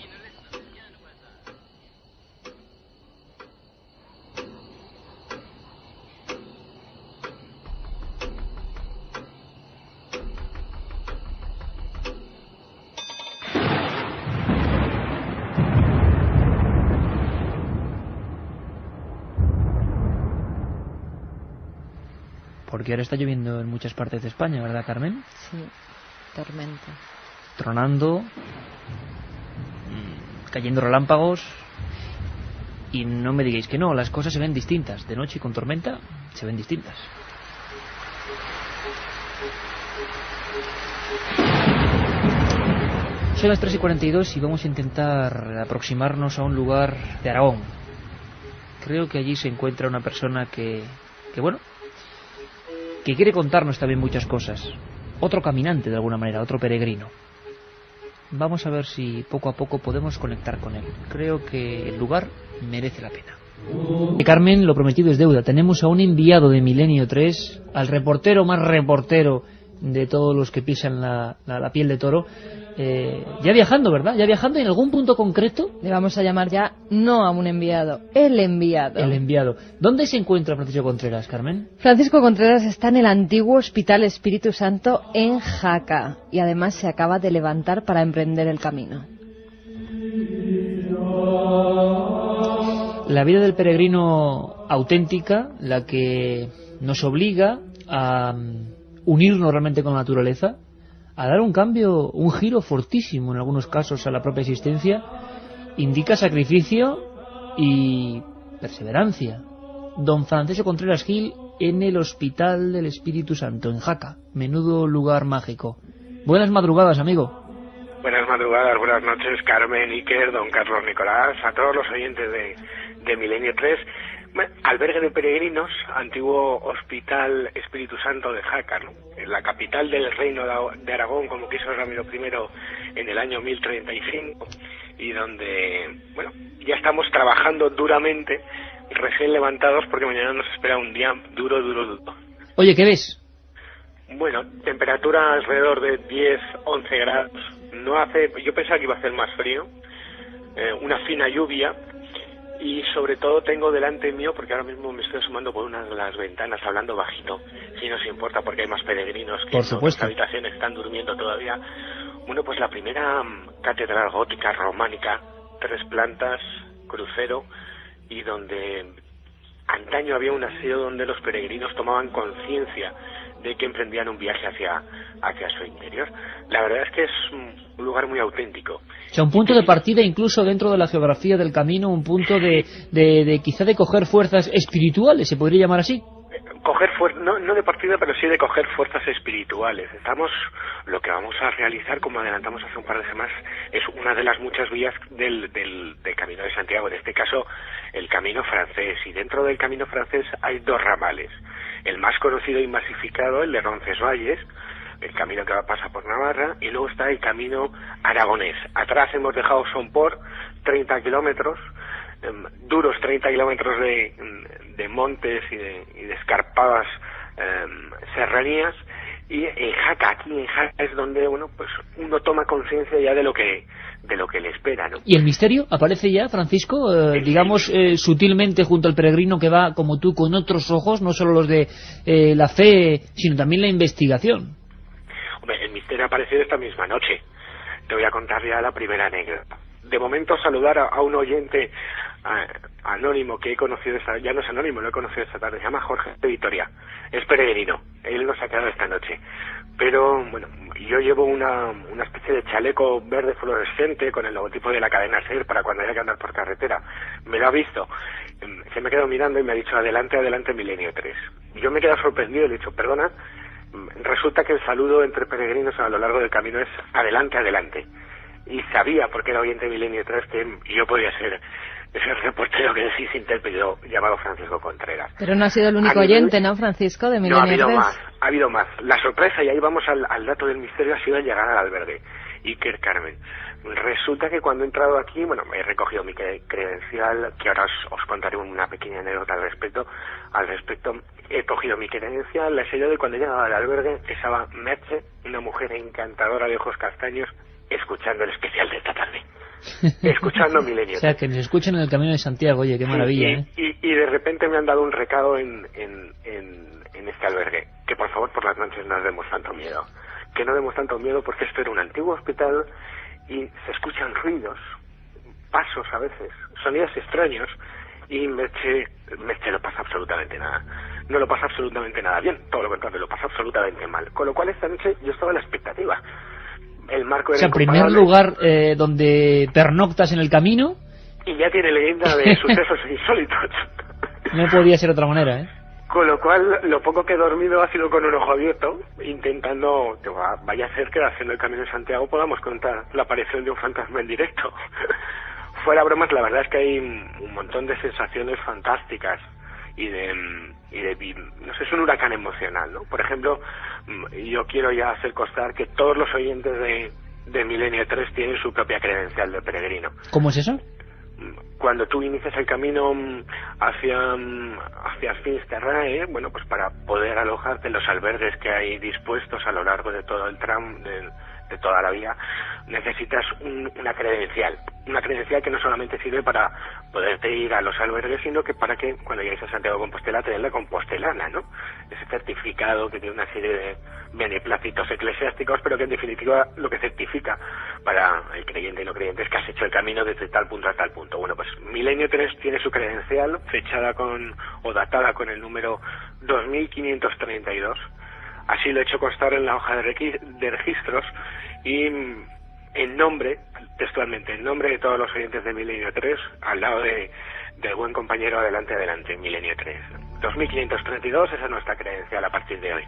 Porque ahora está lloviendo en muchas partes de España, ¿verdad, Carmen? Sí, tormenta. Tronando, cayendo relámpagos, y no me digáis que no, las cosas se ven distintas. De noche y con tormenta se ven distintas. Son las 3:42 y vamos a intentar aproximarnos a un lugar de Aragón. Creo que allí se encuentra una persona que quiere contarnos también muchas cosas. Otro caminante, de alguna manera, otro peregrino. Vamos a ver si poco a poco podemos conectar con él. Creo que el lugar merece la pena. Carmen, lo prometido es deuda. Tenemos a un enviado de Milenio 3, al reportero más reportero de todos los que pisan la piel de toro, ya viajando, ¿verdad? Ya viajando en algún punto concreto. Le vamos a llamar ya no a un enviado, el enviado. El enviado. ¿Dónde se encuentra Francisco Contreras, Carmen? Francisco Contreras está en el antiguo Hospital Espíritu Santo en Jaca y además se acaba de levantar para emprender el camino. La vida del peregrino auténtica, la que nos obliga a unirnos realmente con la naturaleza, a dar un cambio, un giro fortísimo en algunos casos a la propia existencia, indica sacrificio y perseverancia. Don Francisco Contreras Gil en el Hospital del Espíritu Santo, en Jaca. Menudo lugar mágico. Buenas madrugadas, amigo. Buenas madrugadas, buenas noches, Carmen, Iker, don Carlos Nicolás, a todos los oyentes de Milenio 3. Albergue de peregrinos, antiguo Hospital Espíritu Santo de Jaca, ¿no? En la capital del Reino de Aragón, como quiso Ramiro I en el año 1035, y donde, bueno, ya estamos trabajando duramente, recién levantados, porque mañana nos espera un día duro. Oye, ¿qué ves? Bueno, temperatura alrededor de 10-11 grados. Yo pensaba que iba a hacer más frío, una fina lluvia, y sobre todo tengo delante mío, porque ahora mismo me estoy asomando por una de las ventanas hablando bajito, si no se importa, porque hay más peregrinos que en otras habitaciones están durmiendo todavía. Bueno, pues la primera catedral gótica románica, 3 plantas, crucero, y donde antaño había un aseo donde los peregrinos tomaban conciencia de que emprendían un viaje hacia su interior. La verdad es que es un lugar muy auténtico. O sea, un punto de partida incluso dentro de la geografía del camino, un punto de quizá de coger fuerzas espirituales, ¿se podría llamar así? Coger no de partida, pero sí de coger fuerzas espirituales. Lo que vamos a realizar, como adelantamos hace un par de semanas, es una de las muchas vías del Camino de Santiago, en este caso el Camino francés, y dentro del Camino francés hay 2 ramales. El más conocido y masificado, el de Roncesvalles, el camino que pasa por Navarra, y luego está el Camino aragonés. Atrás hemos dejado Somport, 30 kilómetros, duros 30 kilómetros de montes y de escarpadas serranías, y en Jaca, aquí en Jaca es donde, bueno, pues uno toma conciencia ya de lo que le espera, ¿no? ¿Y el misterio aparece ya, Francisco, digamos, sutilmente junto al peregrino que va, como tú, con otros ojos, no solo los de la fe, sino también la investigación? Hombre, el misterio ha aparecido esta misma noche. Te voy a contar ya la primera anécdota. De momento, saludar a un oyente anónimo que he conocido ya no es anónimo, lo he conocido esta tarde, se llama Jorge de Vitoria, es peregrino, él nos ha quedado esta noche, pero bueno, yo llevo una especie de chaleco verde fluorescente con el logotipo de la cadena SER para cuando haya que andar por carretera, me lo ha visto, se me ha quedado mirando y me ha dicho adelante Milenio 3, yo me he quedado sorprendido y le he dicho, perdona, resulta que el saludo entre peregrinos a lo largo del camino es adelante, y sabía, porque era oyente de Milenio 3, que yo podía ser ese reportero que decís intérprete llamado Francisco Contreras. Pero no ha sido el único oyente, ¿no, Francisco, de Milenio 3? Ha habido más. La sorpresa, y ahí vamos al dato del misterio, ha sido el llegar al albergue. Iker Carmen. Resulta que cuando he entrado aquí, bueno, he recogido mi credencial, que ahora os contaré una pequeña anécdota al respecto. He cogido mi credencial, la he sellado, y cuando he llegado al albergue estaba Merche, una mujer encantadora de ojos castaños, escuchando el especial de esta tarde. Escuchando Milenio. O sea, que nos escuchen en el Camino de Santiago, oye, qué maravilla, y de repente me han dado un recado en este albergue, que por favor por las noches no demos tanto miedo, que no demos tanto miedo, porque esto era un antiguo hospital y se escuchan ruidos, pasos a veces, sonidos extraños, y Merche no pasa absolutamente nada. No lo pasa absolutamente nada bien, todo lo contrario, lo pasa absolutamente mal. Con lo cual esta noche yo estaba en la expectativa. El marco era, o sea, primer lugar donde pernoctas en el camino, y ya tiene leyenda de sucesos insólitos. No podía ser de otra manera, ¿eh? Con lo cual, lo poco que he dormido ha sido con un ojo abierto, intentando, vaya a ser que haciendo el Camino de Santiago podamos contar la aparición de un fantasma en directo. Fuera bromas, la verdad es que hay un montón de sensaciones fantásticas y de no sé, es un huracán emocional, ¿no? Por ejemplo, yo quiero ya hacer constar que todos los oyentes de Milenio 3 tienen su propia credencial de peregrino. ¿Cómo es eso? Cuando tú inicias el camino hacia Finisterrae, bueno, pues para poder alojarte en los albergues que hay dispuestos a lo largo de todo el tramo, de toda la vía, necesitas una credencial que no solamente sirve para poderte ir a los albergues, sino que para que cuando llegues a Santiago de Compostela te den la compostelana, ¿no? Ese certificado que tiene una serie de beneplácitos eclesiásticos, pero que en definitiva lo que certifica para el creyente y no creyente es que has hecho el camino desde tal punto a tal punto. Bueno, pues Milenio 3 tiene su credencial fechada o datada con el número 2532. Así lo he hecho constar en la hoja de registros, y textualmente, en nombre de todos los oyentes de Milenio 3, al lado del buen compañero adelante, Milenio 3. 2532, esa es nuestra credencial a partir de hoy.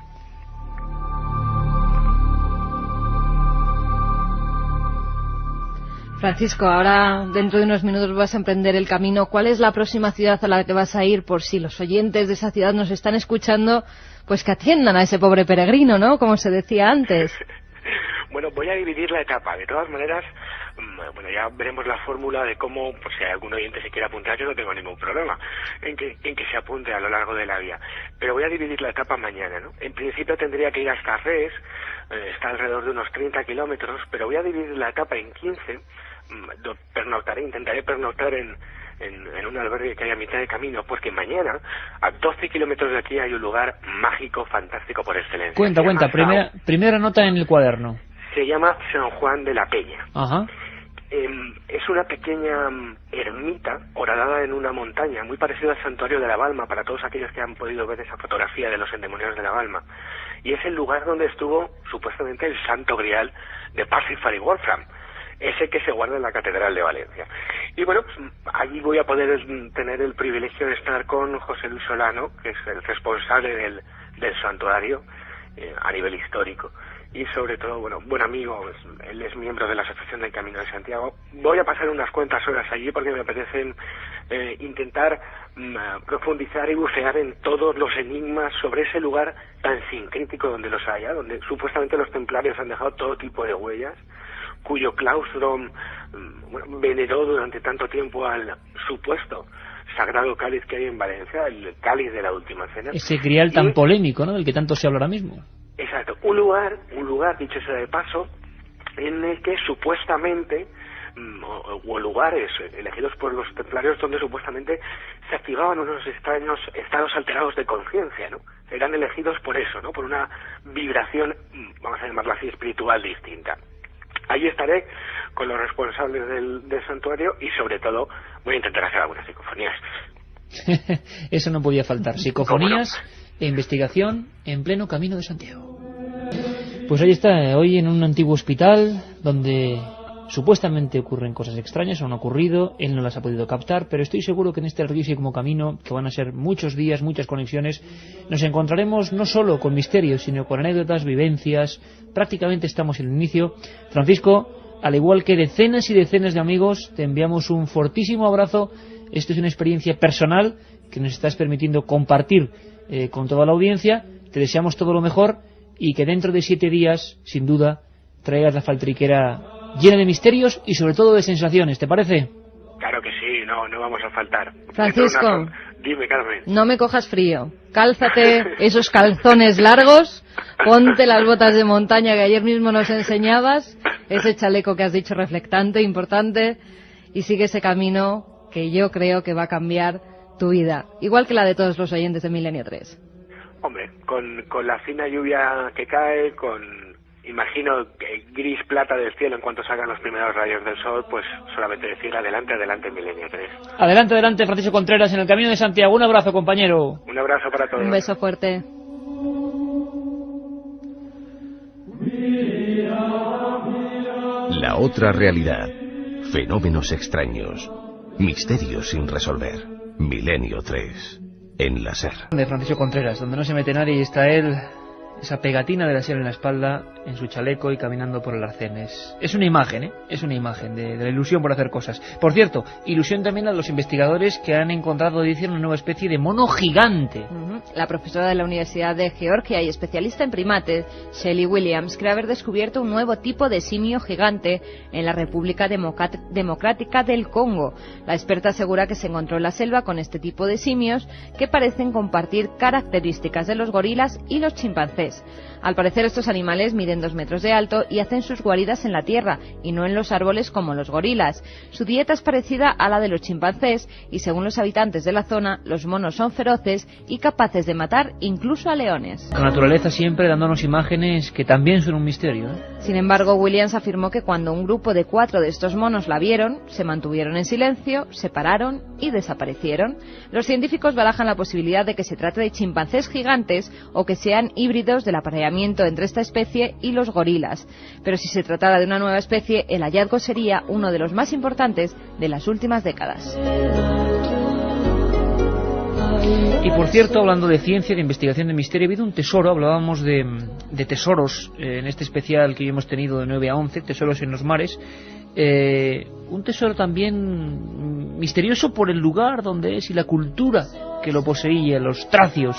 Francisco, ahora dentro de unos minutos vas a emprender el camino. ¿Cuál es la próxima ciudad a la que vas a ir? Por si los oyentes de esa ciudad nos están escuchando, pues que atiendan a ese pobre peregrino, ¿no? Como se decía antes. Bueno, voy a dividir la etapa. De todas maneras, bueno, ya veremos la fórmula de cómo, pues si hay algún oyente se quiere apuntar, yo no tengo ningún problema en que se apunte a lo largo de la vía. Pero voy a dividir la etapa mañana, ¿no? En principio tendría que ir hasta Res, está alrededor de unos 30 kilómetros, pero voy a dividir la etapa en 15. Intentaré pernoctar en un albergue que hay a mitad de camino, porque mañana, a 12 kilómetros de aquí, hay un lugar mágico, fantástico por excelencia. Cuenta, primera nota en el cuaderno. Se llama San Juan de la Peña. Ajá. Es una pequeña ermita horadada en una montaña, muy parecida al santuario de la Balma, para todos aquellos que han podido ver esa fotografía de los endemoniados de la Balma. Y es el lugar donde estuvo, supuestamente, el santo grial de Parsifal y Wolfram, ese que se guarda en la Catedral de Valencia. Y bueno, pues, allí voy a poder tener el privilegio de estar con José Luis Solano, que es el responsable del santuario a nivel histórico. Y sobre todo, bueno, buen amigo, él es miembro de la Asociación del Camino de Santiago. Voy a pasar unas cuantas horas allí porque me apetece intentar profundizar y bucear en todos los enigmas sobre ese lugar tan sincrítico donde los haya, donde supuestamente los templarios han dejado todo tipo de huellas, cuyo claustro veneró durante tanto tiempo al supuesto sagrado cáliz que hay en Valencia, el cáliz de la última cena. Ese grial tan polémico, ¿no?, del que tanto se habla ahora mismo. Exacto, un lugar, dicho sea de paso, en el que supuestamente, o lugares elegidos por los templarios donde supuestamente se activaban unos extraños estados alterados de conciencia, ¿no? Eran elegidos por eso, ¿no?, por una vibración, vamos a llamarla así, espiritual distinta. Allí estaré con los responsables del santuario y sobre todo voy a intentar hacer algunas psicofonías. Eso no podía faltar, psicofonías e investigación en pleno Camino de Santiago. Pues ahí está, hoy en un antiguo hospital donde supuestamente ocurren cosas extrañas, o han ocurrido, él no las ha podido captar, pero estoy seguro que en este larguísimo camino, que van a ser muchos días, muchas conexiones, nos encontraremos no solo con misterios, sino con anécdotas, vivencias. Prácticamente estamos en el inicio. Francisco, al igual que decenas y decenas de amigos, te enviamos un fortísimo abrazo. Esto es una experiencia personal que nos estás permitiendo compartir con toda la audiencia. Te deseamos todo lo mejor y que dentro de 7 días, sin duda, traigas la faltriquera llena de misterios y sobre todo de sensaciones, ¿te parece? Claro que sí, no vamos a faltar. Francisco, dime, Carmen. No me cojas frío. Cálzate esos calzones largos, ponte las botas de montaña que ayer mismo nos enseñabas, ese chaleco que has dicho reflectante, importante, y sigue ese camino que yo creo que va a cambiar tu vida, igual que la de todos los oyentes de Milenio 3. Hombre, con la fina lluvia que cae, imagino el gris plata del cielo en cuanto salgan los primeros rayos del sol, pues solamente decir adelante, Milenio 3. Adelante, Francisco Contreras, en el Camino de Santiago. Un abrazo, compañero. Un abrazo para todos. Un beso fuerte. La otra realidad. Fenómenos extraños. Misterios sin resolver. Milenio 3. En la SER. De Francisco Contreras, donde no se mete nadie y está él, esa pegatina de la SER en la espalda, en su chaleco y caminando por el arcén. Es una imagen, es una imagen de la ilusión por hacer cosas. Por cierto, ilusión también a los investigadores que han encontrado, dicen, una nueva especie de mono gigante. La profesora de la Universidad de Georgia y especialista en primates, Shelley Williams, cree haber descubierto un nuevo tipo de simio gigante en la República Democrática del Congo. La experta asegura que se encontró en la selva con este tipo de simios que parecen compartir características de los gorilas y los chimpancés. Al parecer estos animales miden 2 metros de alto y hacen sus guaridas en la tierra y no en los árboles como los gorilas. Su dieta es parecida a la de los chimpancés y según los habitantes de la zona, los monos son feroces y capaces de matar incluso a leones. La naturaleza siempre dándonos imágenes que también son un misterio, ¿eh? Sin embargo, Williams afirmó que cuando un grupo de 4 de estos monos la vieron, se mantuvieron en silencio, se pararon y desaparecieron. Los científicos barajan la posibilidad de que se trate de chimpancés gigantes o que sean híbridos del apareamiento entre esta especie y los gorilas. Pero si se tratara de una nueva especie, el hallazgo sería uno de los más importantes de las últimas décadas. Y por cierto, hablando de ciencia, de investigación, de misterio, ha habido un tesoro. Hablábamos de tesoros en este especial que hemos tenido de 9 a 11, tesoros en los mares, Un tesoro también misterioso por el lugar donde es y la cultura que lo poseía, los tracios.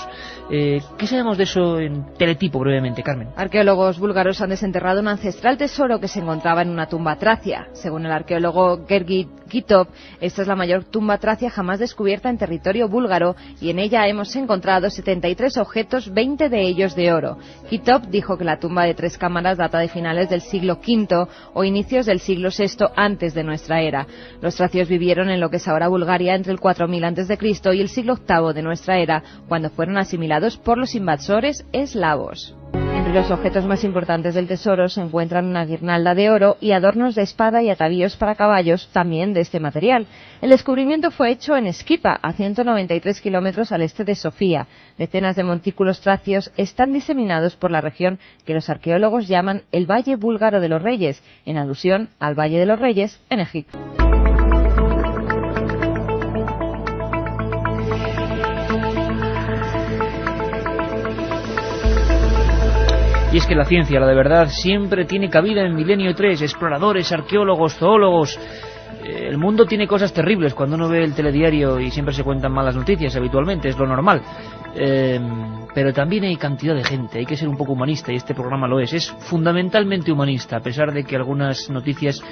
¿Qué sabemos de eso en teletipo brevemente, Carmen? Arqueólogos búlgaros han desenterrado un ancestral tesoro que se encontraba en una tumba tracia. Según el arqueólogo Gergi Kitov, esta es la mayor tumba tracia jamás descubierta en territorio búlgaro y en ella hemos encontrado 73 objetos, 20 de ellos de oro. Kitov dijo que la tumba de 3 cámaras data de finales del siglo V o inicios del siglo VI antes de nuestra era. Los tracios vivieron en lo que es ahora Bulgaria entre el 4000 a.C. y el siglo VIII de nuestra era, cuando fueron asimilados por los invasores eslavos. Entre los objetos más importantes del tesoro se encuentran una guirnalda de oro y adornos de espada y atavíos para caballos, también de este material. El descubrimiento fue hecho en Skipa, a 193 kilómetros al este de Sofía. Decenas de montículos tracios están diseminados por la región que los arqueólogos llaman el Valle Búlgaro de los Reyes, en alusión al Valle de los Reyes en Egipto. Y es que la ciencia, la de verdad, siempre tiene cabida en Milenio 3, exploradores, arqueólogos, zoólogos. El mundo tiene cosas terribles cuando uno ve el telediario y siempre se cuentan malas noticias habitualmente, es lo normal. Pero también hay cantidad de gente, hay que ser un poco humanista y este programa lo es fundamentalmente humanista, a pesar de que algunas noticias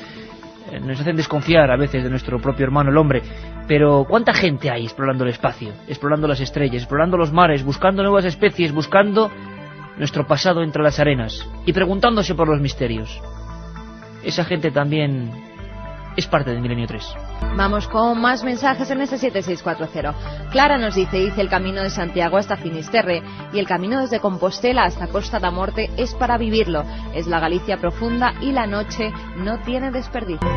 nos hacen desconfiar a veces de nuestro propio hermano el hombre. Pero ¿cuánta gente hay explorando el espacio, explorando las estrellas, explorando los mares, buscando nuevas especies, buscando nuestro pasado entre las arenas y preguntándose por los misterios? Esa gente también es parte del Milenio 3. Vamos con más mensajes en ese 7640. Clara nos dice, hice el camino de Santiago hasta Finisterre y el camino desde Compostela hasta Costa da Morte es para vivirlo. Es la Galicia profunda y la noche no tiene desperdicio.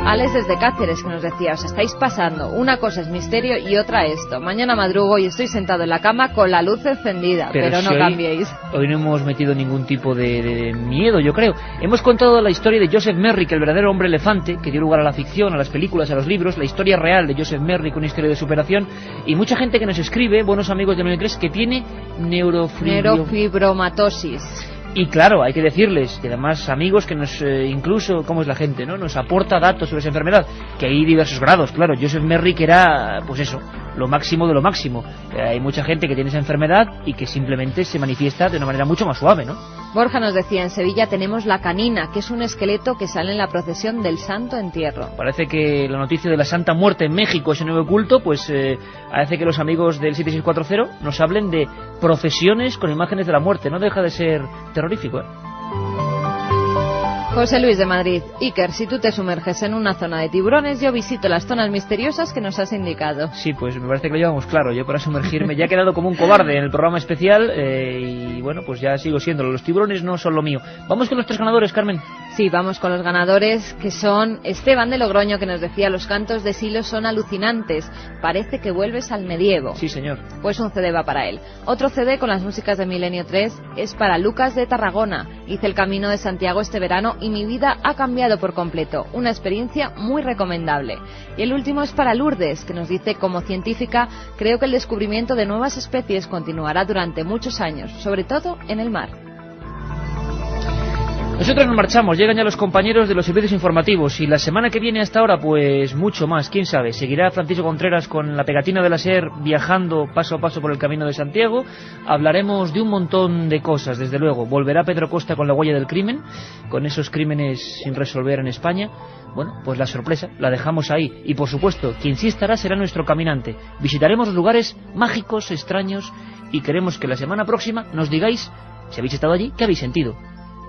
Alex desde Cáceres que nos decía, os estáis pasando, una cosa es misterio y otra esto. Mañana madrugo y estoy sentado en la cama con la luz encendida, pero no cambiéis. Hoy no hemos metido ningún tipo de miedo, yo creo. Hemos contado la historia de Joseph Merrick, el verdadero hombre elefante, que dio lugar a la ficción, a las películas, a los libros, la historia real de Joseph Merrick, una historia de superación, y mucha gente que nos escribe, buenos amigos de Milenio 3, que tiene neurofibromatosis. Y claro, hay que decirles, y además amigos que nos, incluso, ¿cómo es la gente?, ¿no?, nos aporta datos sobre esa enfermedad, que hay diversos grados, claro. Joseph Merrick era, pues eso, lo máximo de lo máximo. Hay mucha gente que tiene esa enfermedad y que simplemente se manifiesta de una manera mucho más suave, ¿no? Borja nos decía, en Sevilla tenemos la canina, que es un esqueleto que sale en la procesión del Santo Entierro. Parece que la noticia de la Santa Muerte en México, ese nuevo culto, pues hace que los amigos del 7640 nos hablen de procesiones con imágenes de la muerte. No deja de ser terrorífico, ¿eh? José Luis de Madrid. Iker, si tú te sumerges en una zona de tiburones, yo visito las zonas misteriosas que nos has indicado. Sí, pues me parece que lo llevamos claro. Yo para sumergirme ya he quedado como un cobarde en el programa especial y bueno, pues ya sigo siéndolo. Los tiburones no son lo mío. Vamos con los 3 ganadores, Carmen. Sí, vamos con los ganadores, que son Esteban de Logroño, que nos decía, los cantos de Silo son alucinantes. Parece que vuelves al medievo. Sí, señor. Pues un CD va para él. Otro CD con las músicas de Milenio 3 es para Lucas de Tarragona. Hice el Camino de Santiago este verano y mi vida ha cambiado por completo. Una experiencia muy recomendable. Y el último es para Lourdes, que nos dice, como científica, creo que el descubrimiento de nuevas especies continuará durante muchos años, sobre todo en el mar. Nosotros nos marchamos, llegan ya los compañeros de los servicios informativos y la semana que viene hasta ahora pues mucho más, quién sabe. Seguirá Francisco Contreras con la pegatina de la SER viajando paso a paso por el Camino de Santiago. Hablaremos de un montón de cosas, desde luego. Volverá Pedro Costa con la huella del crimen, con esos crímenes sin resolver en España. Bueno, pues la sorpresa la dejamos ahí. Y por supuesto, quien sí estará será nuestro caminante. Visitaremos los lugares mágicos, extraños, y queremos que la semana próxima nos digáis, si habéis estado allí, qué habéis sentido.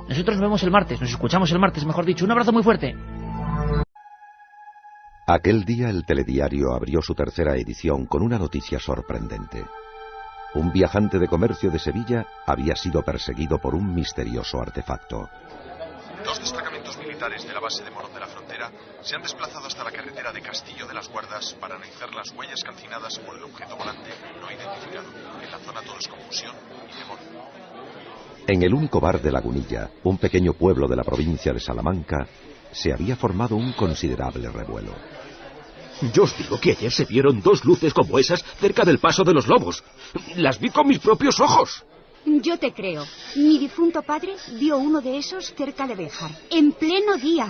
Nosotros nos vemos el martes, nos escuchamos el martes, mejor dicho. Un abrazo muy fuerte. Aquel día el telediario abrió su tercera edición con una noticia sorprendente. Un viajante de comercio de Sevilla había sido perseguido por un misterioso artefacto. 2 destacamentos militares de la base de Morón de la Frontera se han desplazado hasta la carretera de Castillo de las Guardas para analizar las huellas calcinadas por el objeto volante no identificado. En la zona todo es confusión y temor. En el único bar de Lagunilla, un pequeño pueblo de la provincia de Salamanca, se había formado un considerable revuelo. Yo os digo que ayer se vieron 2 luces como esas cerca del Paso de los Lobos. Las vi con mis propios ojos. Yo te creo. Mi difunto padre vio uno de esos cerca de Béjar, en pleno día.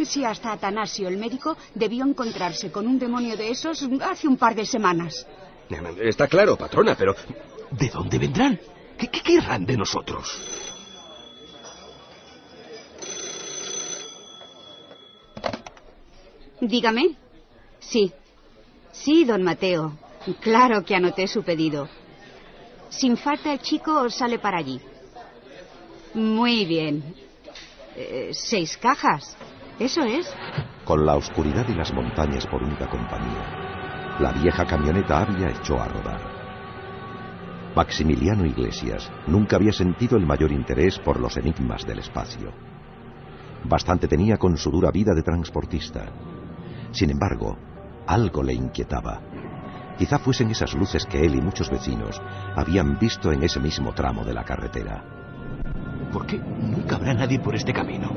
Si hasta Atanasio, el médico, debió encontrarse con un demonio de esos hace un par de semanas. Está claro, patrona, pero ¿de dónde vendrán? ¿Qué querrán de nosotros? Dígame. Sí. Sí, don Mateo. Claro que anoté su pedido. Sin falta el chico sale para allí. Muy bien. 6 cajas. Eso es. Con la oscuridad y las montañas por única compañía, la vieja camioneta Avia echó a rodar. Maximiliano Iglesias nunca había sentido el mayor interés por los enigmas del espacio. Bastante tenía con su dura vida de transportista. Sin embargo, algo le inquietaba. Quizá fuesen esas luces que él y muchos vecinos habían visto en ese mismo tramo de la carretera. ¿Por qué nunca habrá nadie por este camino?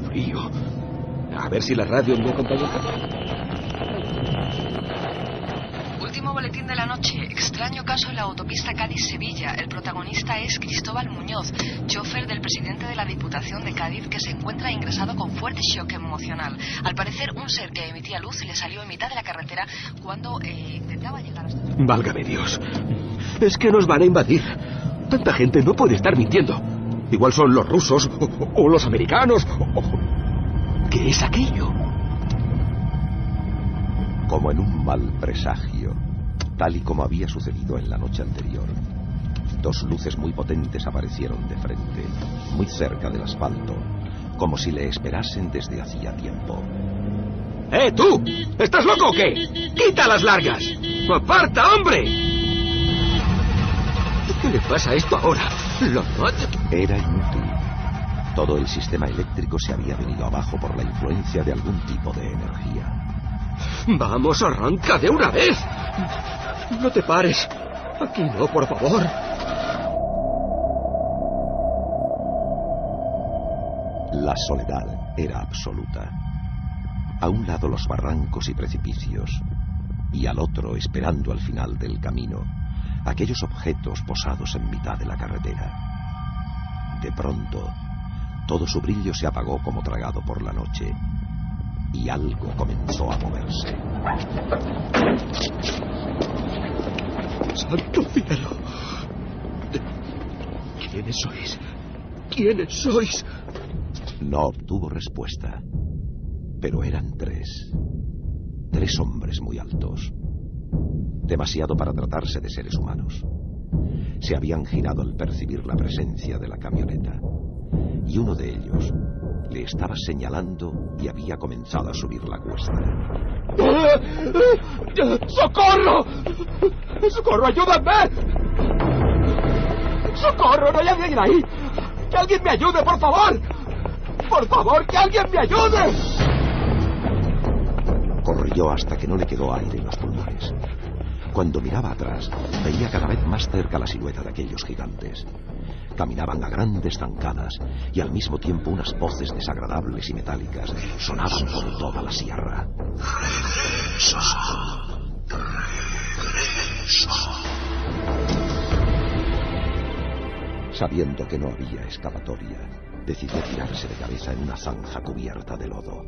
Frío. A ver si la radio me acompaña. Último boletín de la noche. Extraño caso en la autopista Cádiz-Sevilla. El protagonista es Cristóbal Muñoz, chofer del presidente de la Diputación de Cádiz, que se encuentra ingresado con fuerte shock emocional. Al parecer, un ser que emitía luz le salió en mitad de la carretera cuando intentaba llegar hasta... Válgame Dios. Es que nos van a invadir. Tanta gente no puede estar mintiendo. Igual son los rusos o los americanos. ¿Qué es aquello? Como en un mal presagio, tal y como había sucedido en la noche anterior, 2 luces muy potentes aparecieron de frente, muy cerca del asfalto, como si le esperasen desde hacía tiempo. ¡Tú! ¿Estás loco o qué? ¡Quita las largas! ¡Aparta, hombre! ¿Qué le pasa a esto ahora? Era inútil. Todo el sistema eléctrico se había venido abajo por la influencia de algún tipo de energía. ¡Vamos, arranca de una vez! ¡No te pares! Aquí no, por favor. La soledad era absoluta. A un lado los barrancos y precipicios, y al otro, esperando al final del camino, aquellos objetos posados en mitad de la carretera. De pronto, todo su brillo se apagó como tragado por la noche, y algo comenzó a moverse. ¡Santo cielo! ¿Quiénes sois? ¿Quiénes sois? No obtuvo respuesta, pero eran 3. 3 hombres muy altos. Demasiado para tratarse de seres humanos. Se habían girado al percibir la presencia de la camioneta, y uno de ellos le estaba señalando y había comenzado a subir la cuesta. ¡Socorro! ¡Socorro, ayúdame! ¡Socorro, no hay alguien ahí! ¡Que alguien me ayude, por favor! ¡Por favor, que alguien me ayude! Corrió hasta que no le quedó aire en los pulmones. Cuando miraba atrás, veía cada vez más cerca la silueta de aquellos gigantes. Caminaban a grandes zancadas y al mismo tiempo unas voces desagradables y metálicas sonaban por toda la sierra. ¡Regresa! Sabiendo que no había escapatoria, decidió tirarse de cabeza en una zanja cubierta de lodo.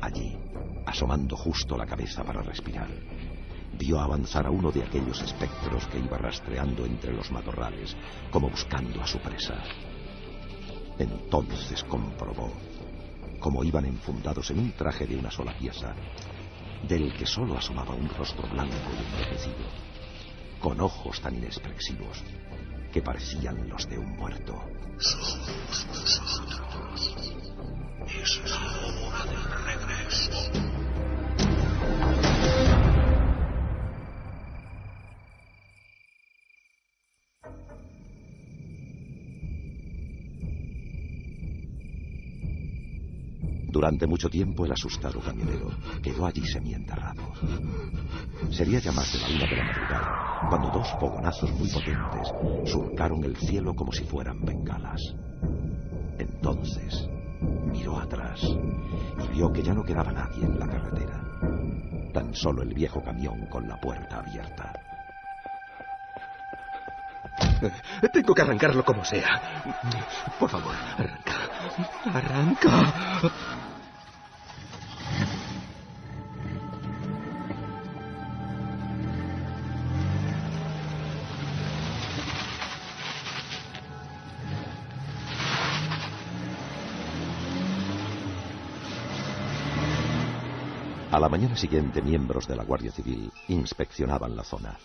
Allí, asomando justo la cabeza para respirar, vio avanzar a uno de aquellos espectros que iba rastreando entre los matorrales, como buscando a su presa. Entonces comprobó cómo iban enfundados en un traje de una sola pieza, del que solo asomaba un rostro blanco y envejecido, con ojos tan inexpresivos que parecían los de un muerto. Somos nosotros. Es la hora del regreso. Durante mucho tiempo el asustado camionero quedó allí semienterrado. Sería ya más de la 1 de la madrugada cuando 2 fogonazos muy potentes surcaron el cielo como si fueran bengalas. Entonces miró atrás y vio que ya no quedaba nadie en la carretera, tan solo el viejo camión con la puerta abierta. Tengo que arrancarlo como sea. Por favor, arranca. Arranca. A la mañana siguiente, miembros de la Guardia Civil inspeccionaban la zona.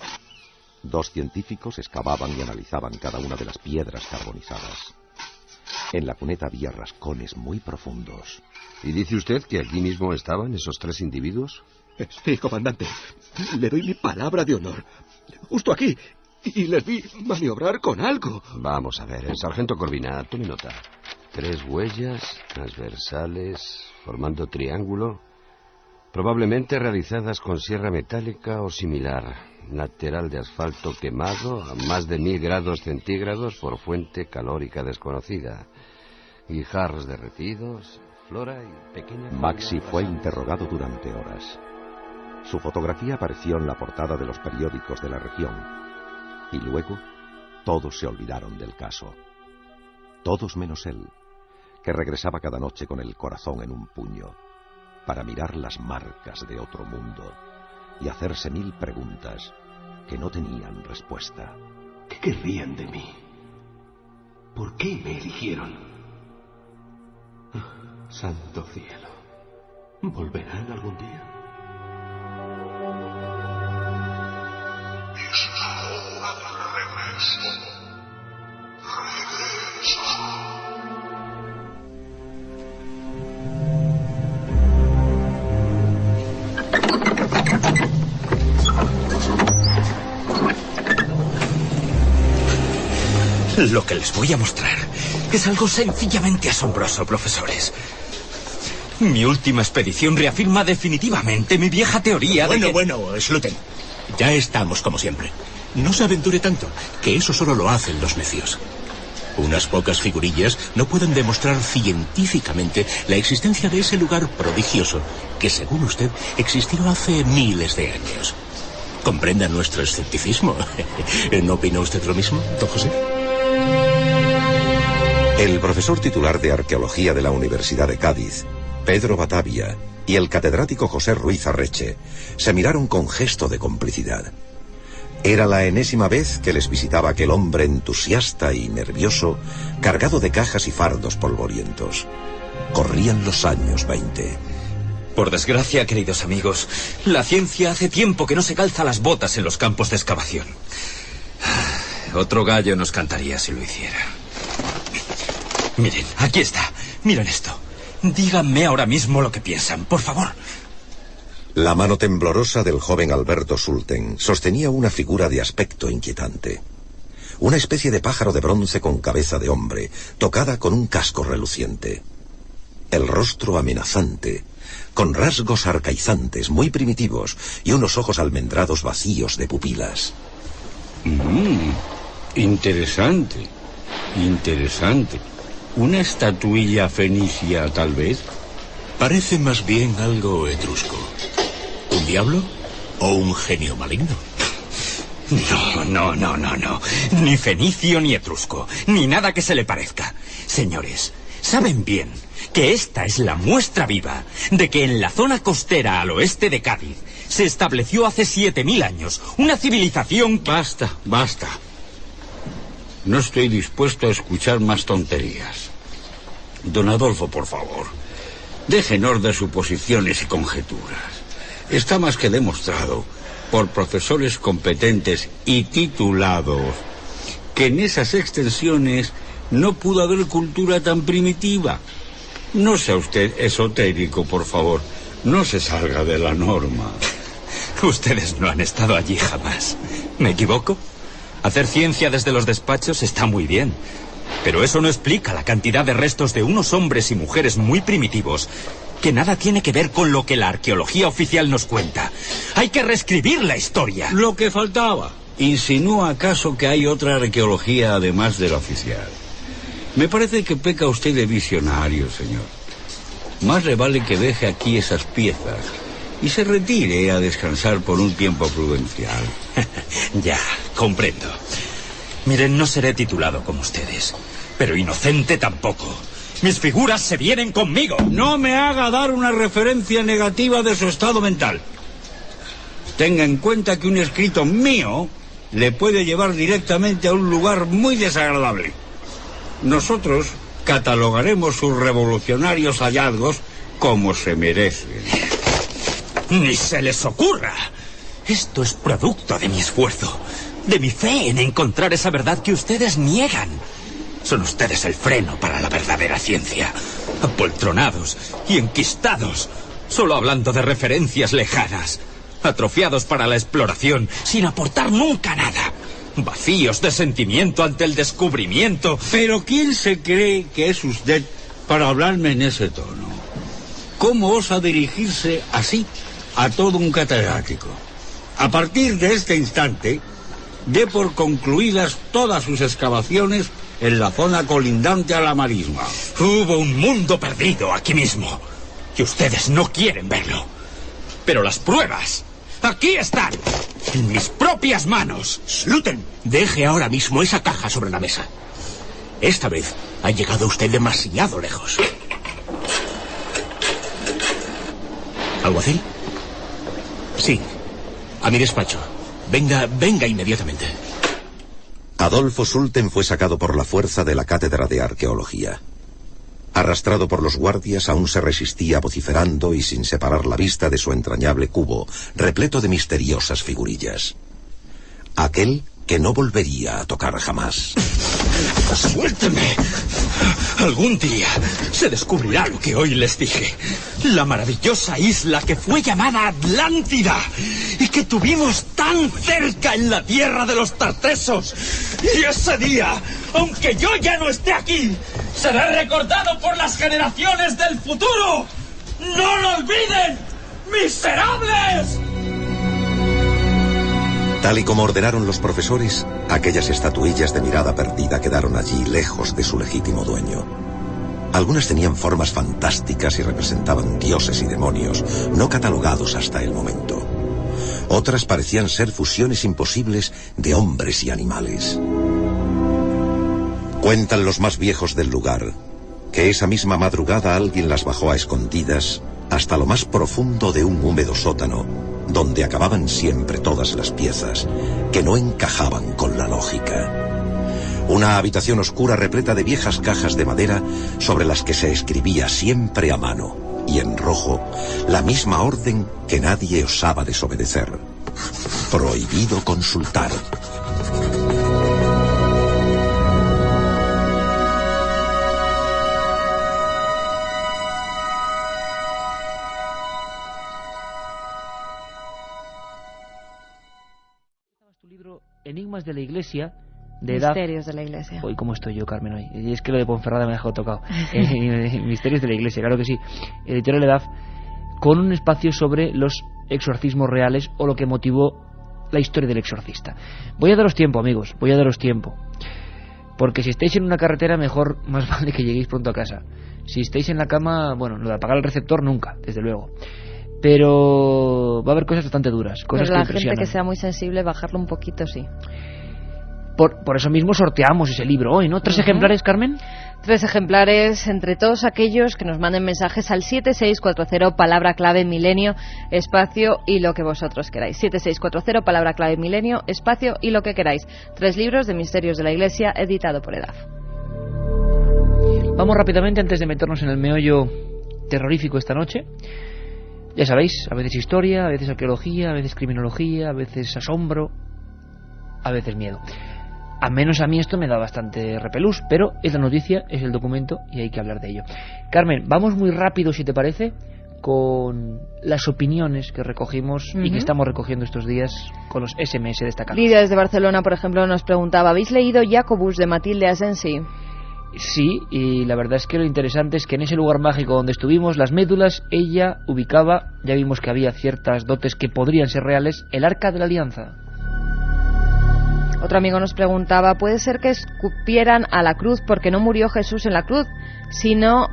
2 científicos excavaban y analizaban cada una de las piedras carbonizadas. En la cuneta había rascones muy profundos. ¿Y dice usted que aquí mismo estaban esos 3 individuos? Sí, comandante. Le doy mi palabra de honor. Justo aquí. Y les vi maniobrar con algo. Vamos a ver, el sargento Corvina, tome nota. 3 huellas transversales formando triángulo, probablemente realizadas con sierra metálica o similar. Lateral de asfalto quemado a más de 1000 grados centígrados por fuente calórica desconocida. Guijarros derretidos, flora y pequeña... Maxi fue interrogado durante horas. Su fotografía apareció en la portada de los periódicos de la región. Y luego, todos se olvidaron del caso. Todos menos él, que regresaba cada noche con el corazón en un puño, para mirar las marcas de otro mundo y hacerse 1000 preguntas que no tenían respuesta. ¿Qué querrían de mí? ¿Por qué me eligieron? Santo cielo. ¿Volverán algún día? Es la hora del regreso. Regresa. Lo que les voy a mostrar es algo sencillamente asombroso, profesores. Mi última expedición reafirma definitivamente mi vieja teoría de que... Bueno, Sluten. Ya estamos como siempre. No se aventure tanto, que eso solo lo hacen los necios. Unas pocas figurillas no pueden demostrar científicamente la existencia de ese lugar prodigioso que, según usted, existió hace miles de años. Comprenda nuestro escepticismo. ¿No opina usted lo mismo, don José? El profesor titular de Arqueología de la Universidad de Cádiz, Pedro Batavia, y el catedrático José Ruiz Arreche se miraron con gesto de complicidad. Era la enésima vez que les visitaba aquel hombre entusiasta y nervioso, cargado de cajas y fardos polvorientos. Corrían los años 20. Por desgracia, queridos amigos, la ciencia hace tiempo que no se calza las botas en los campos de excavación. Otro gallo nos cantaría si lo hiciera. Miren, aquí está. Miren esto. Díganme ahora mismo lo que piensan, por favor. La mano temblorosa del joven Alberto Sulten sostenía una figura de aspecto inquietante. Una especie de pájaro de bronce con cabeza de hombre, tocada con un casco reluciente. El rostro amenazante, con rasgos arcaizantes, muy primitivos, y unos ojos almendrados vacíos de pupilas. Interesante. ¿Una estatuilla fenicia, tal vez? Parece más bien algo etrusco. ¿Un diablo o un genio maligno? No. Ni fenicio ni etrusco, ni nada que se le parezca. Señores, saben bien que esta es la muestra viva de que en la zona costera al oeste de Cádiz se estableció hace 7000 años una civilización que... Basta. No estoy dispuesto a escuchar más tonterías. Don Adolfo, por favor, déjenos de suposiciones y conjeturas. Está más que demostrado por profesores competentes y titulados que en esas extensiones no pudo haber cultura tan primitiva. No sea usted esotérico, por favor. No se salga de la norma. Ustedes no han estado allí jamás. ¿Me equivoco? Hacer ciencia desde los despachos está muy bien, pero eso no explica la cantidad de restos de unos hombres y mujeres muy primitivos que nada tiene que ver con lo que la arqueología oficial nos cuenta. Hay que reescribir la historia. Lo que faltaba. ¿Insinúa acaso que hay otra arqueología además de la oficial? Me parece que peca usted de visionario, señor. Más le vale que deje aquí esas piezas y se retire a descansar por un tiempo prudencial. Ya, comprendo. Miren, no seré titulado como ustedes, pero inocente tampoco. Mis figuras se vienen conmigo. No me haga dar una referencia negativa de su estado mental. Tenga en cuenta que un escrito mío le puede llevar directamente a un lugar muy desagradable. Nosotros catalogaremos sus revolucionarios hallazgos como se merecen. Ni se les ocurra. Esto es producto de mi esfuerzo, de mi fe en encontrar esa verdad que ustedes niegan. Son ustedes el freno para la verdadera ciencia. Apoltronados y enquistados, solo hablando de referencias lejanas. Atrofiados para la exploración, sin aportar nunca nada. Vacíos de sentimiento ante el descubrimiento. Pero ¿quién se cree que es usted para hablarme en ese tono? ¿Cómo osa dirigirse así a todo un catedrático? A partir de este instante, dé por concluidas todas sus excavaciones en la zona colindante a la marisma. Hubo un mundo perdido aquí mismo, y ustedes no quieren verlo. Pero las pruebas, aquí están, en mis propias manos. Sluten, deje ahora mismo esa caja sobre la mesa. Esta vez ha llegado usted demasiado lejos. ¿Alguacil? Sí, a mi despacho. Venga inmediatamente. Adolfo Sulten fue sacado por la fuerza de la cátedra de arqueología. Arrastrado por los guardias, aún se resistía vociferando y sin separar la vista de su entrañable cubo, repleto de misteriosas figurillas. Aquel que no volvería a tocar jamás. ¡Suélteme! Algún día se descubrirá lo que hoy les dije. La maravillosa isla que fue llamada Atlántida y que tuvimos tan cerca en la tierra de los tartesos. Y ese día, aunque yo ya no esté aquí, será recordado por las generaciones del futuro. ¡No lo olviden, miserables! Tal y como ordenaron los profesores, aquellas estatuillas de mirada perdida quedaron allí lejos de su legítimo dueño. Algunas tenían formas fantásticas y representaban dioses y demonios, no catalogados hasta el momento. Otras parecían ser fusiones imposibles de hombres y animales. Cuentan los más viejos del lugar que esa misma madrugada alguien las bajó a escondidas hasta lo más profundo de un húmedo sótano, donde acababan siempre todas las piezas que no encajaban con la lógica. Una habitación oscura repleta de viejas cajas de madera sobre las que se escribía siempre a mano y en rojo la misma orden que nadie osaba desobedecer: prohibido consultar. Enigmas de la Iglesia, de Duff. Misterios de la Iglesia. Hoy cómo estoy yo, Carmen, hoy. Y es que lo de Ponferrada me ha dejado tocado. Misterios de la Iglesia, claro que sí. Editorial Duff, con un espacio sobre los exorcismos reales o lo que motivó la historia del exorcista. Voy a daros tiempo, amigos, voy a daros tiempo. Porque si estáis en una carretera, mejor, más vale que lleguéis pronto a casa. Si estáis en la cama, bueno, lo de apagar el receptor nunca, desde luego. Pero va a haber cosas bastante duras, cosas pero la que impresionan. gente que sea muy sensible, bajarlo un poquito, sí. Por eso mismo sorteamos ese libro hoy, ¿no? ¿3 ejemplares, Carmen? 3 ejemplares entre todos aquellos que nos manden mensajes al 7640, palabra clave milenio, espacio y lo que vosotros queráis. 7640, palabra clave milenio, espacio y lo que queráis. 3 libros de Misterios de la Iglesia, editado por EDAF. Vamos rápidamente, antes de meternos en el meollo terrorífico esta noche. Ya sabéis, a veces historia, a veces arqueología, a veces criminología, a veces asombro, a veces miedo. A menos a mí esto me da bastante repelús, pero es la noticia, es el documento y hay que hablar de ello. Carmen, vamos muy rápido, si te parece, con las opiniones que recogimos y que estamos recogiendo estos días con los SMS destacados. Lidia desde Barcelona, por ejemplo, nos preguntaba: ¿habéis leído Jacobus de Matilde Asensi? Sí, y la verdad es que lo interesante es que en ese lugar mágico donde estuvimos, las médulas, ella ubicaba, ya vimos que había ciertas dotes que podrían ser reales, el Arca de la Alianza. Otro amigo nos preguntaba: ¿puede ser que escupieran a la cruz porque no murió Jesús en la cruz, sino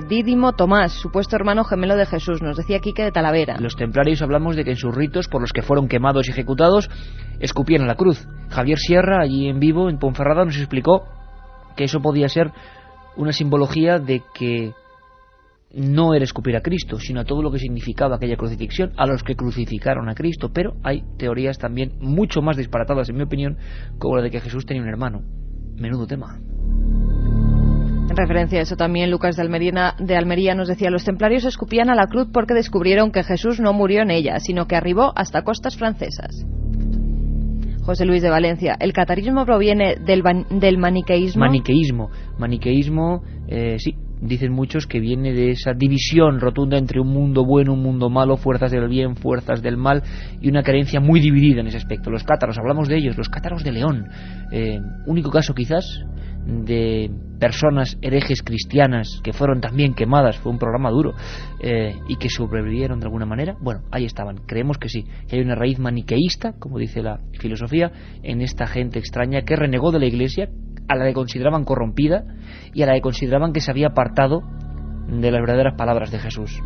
Dídimo Tomás, supuesto hermano gemelo de Jesús? Nos decía Quique de Talavera. Los templarios hablamos de que en sus ritos por los que fueron quemados y ejecutados, escupían a la cruz. Javier Sierra, allí en vivo, en Ponferrada, nos explicó que eso podía ser una simbología de que no era escupir a Cristo, sino a todo lo que significaba aquella crucifixión, a los que crucificaron a Cristo. Pero hay teorías también mucho más disparatadas, en mi opinión, como la de que Jesús tenía un hermano. Menudo tema. En referencia a eso también, Lucas de Almería nos decía: los templarios escupían a la cruz porque descubrieron que Jesús no murió en ella, sino que arribó hasta costas francesas. José Luis de Valencia: ¿el catarismo proviene del maniqueísmo? Maniqueísmo, sí. Dicen muchos que viene de esa división rotunda entre un mundo bueno, un mundo malo, fuerzas del bien, fuerzas del mal, y una creencia muy dividida en ese aspecto. Los cátaros, hablamos de ellos, los cátaros de León, único caso quizás de personas herejes cristianas que fueron también quemadas, fue un programa duro, y que sobrevivieron de alguna manera. Bueno, ahí estaban, creemos que sí, que hay una raíz maniqueísta, como dice la filosofía, en esta gente extraña que renegó de la Iglesia, a la que consideraban corrompida y a la que consideraban que se había apartado de las verdaderas palabras de Jesús.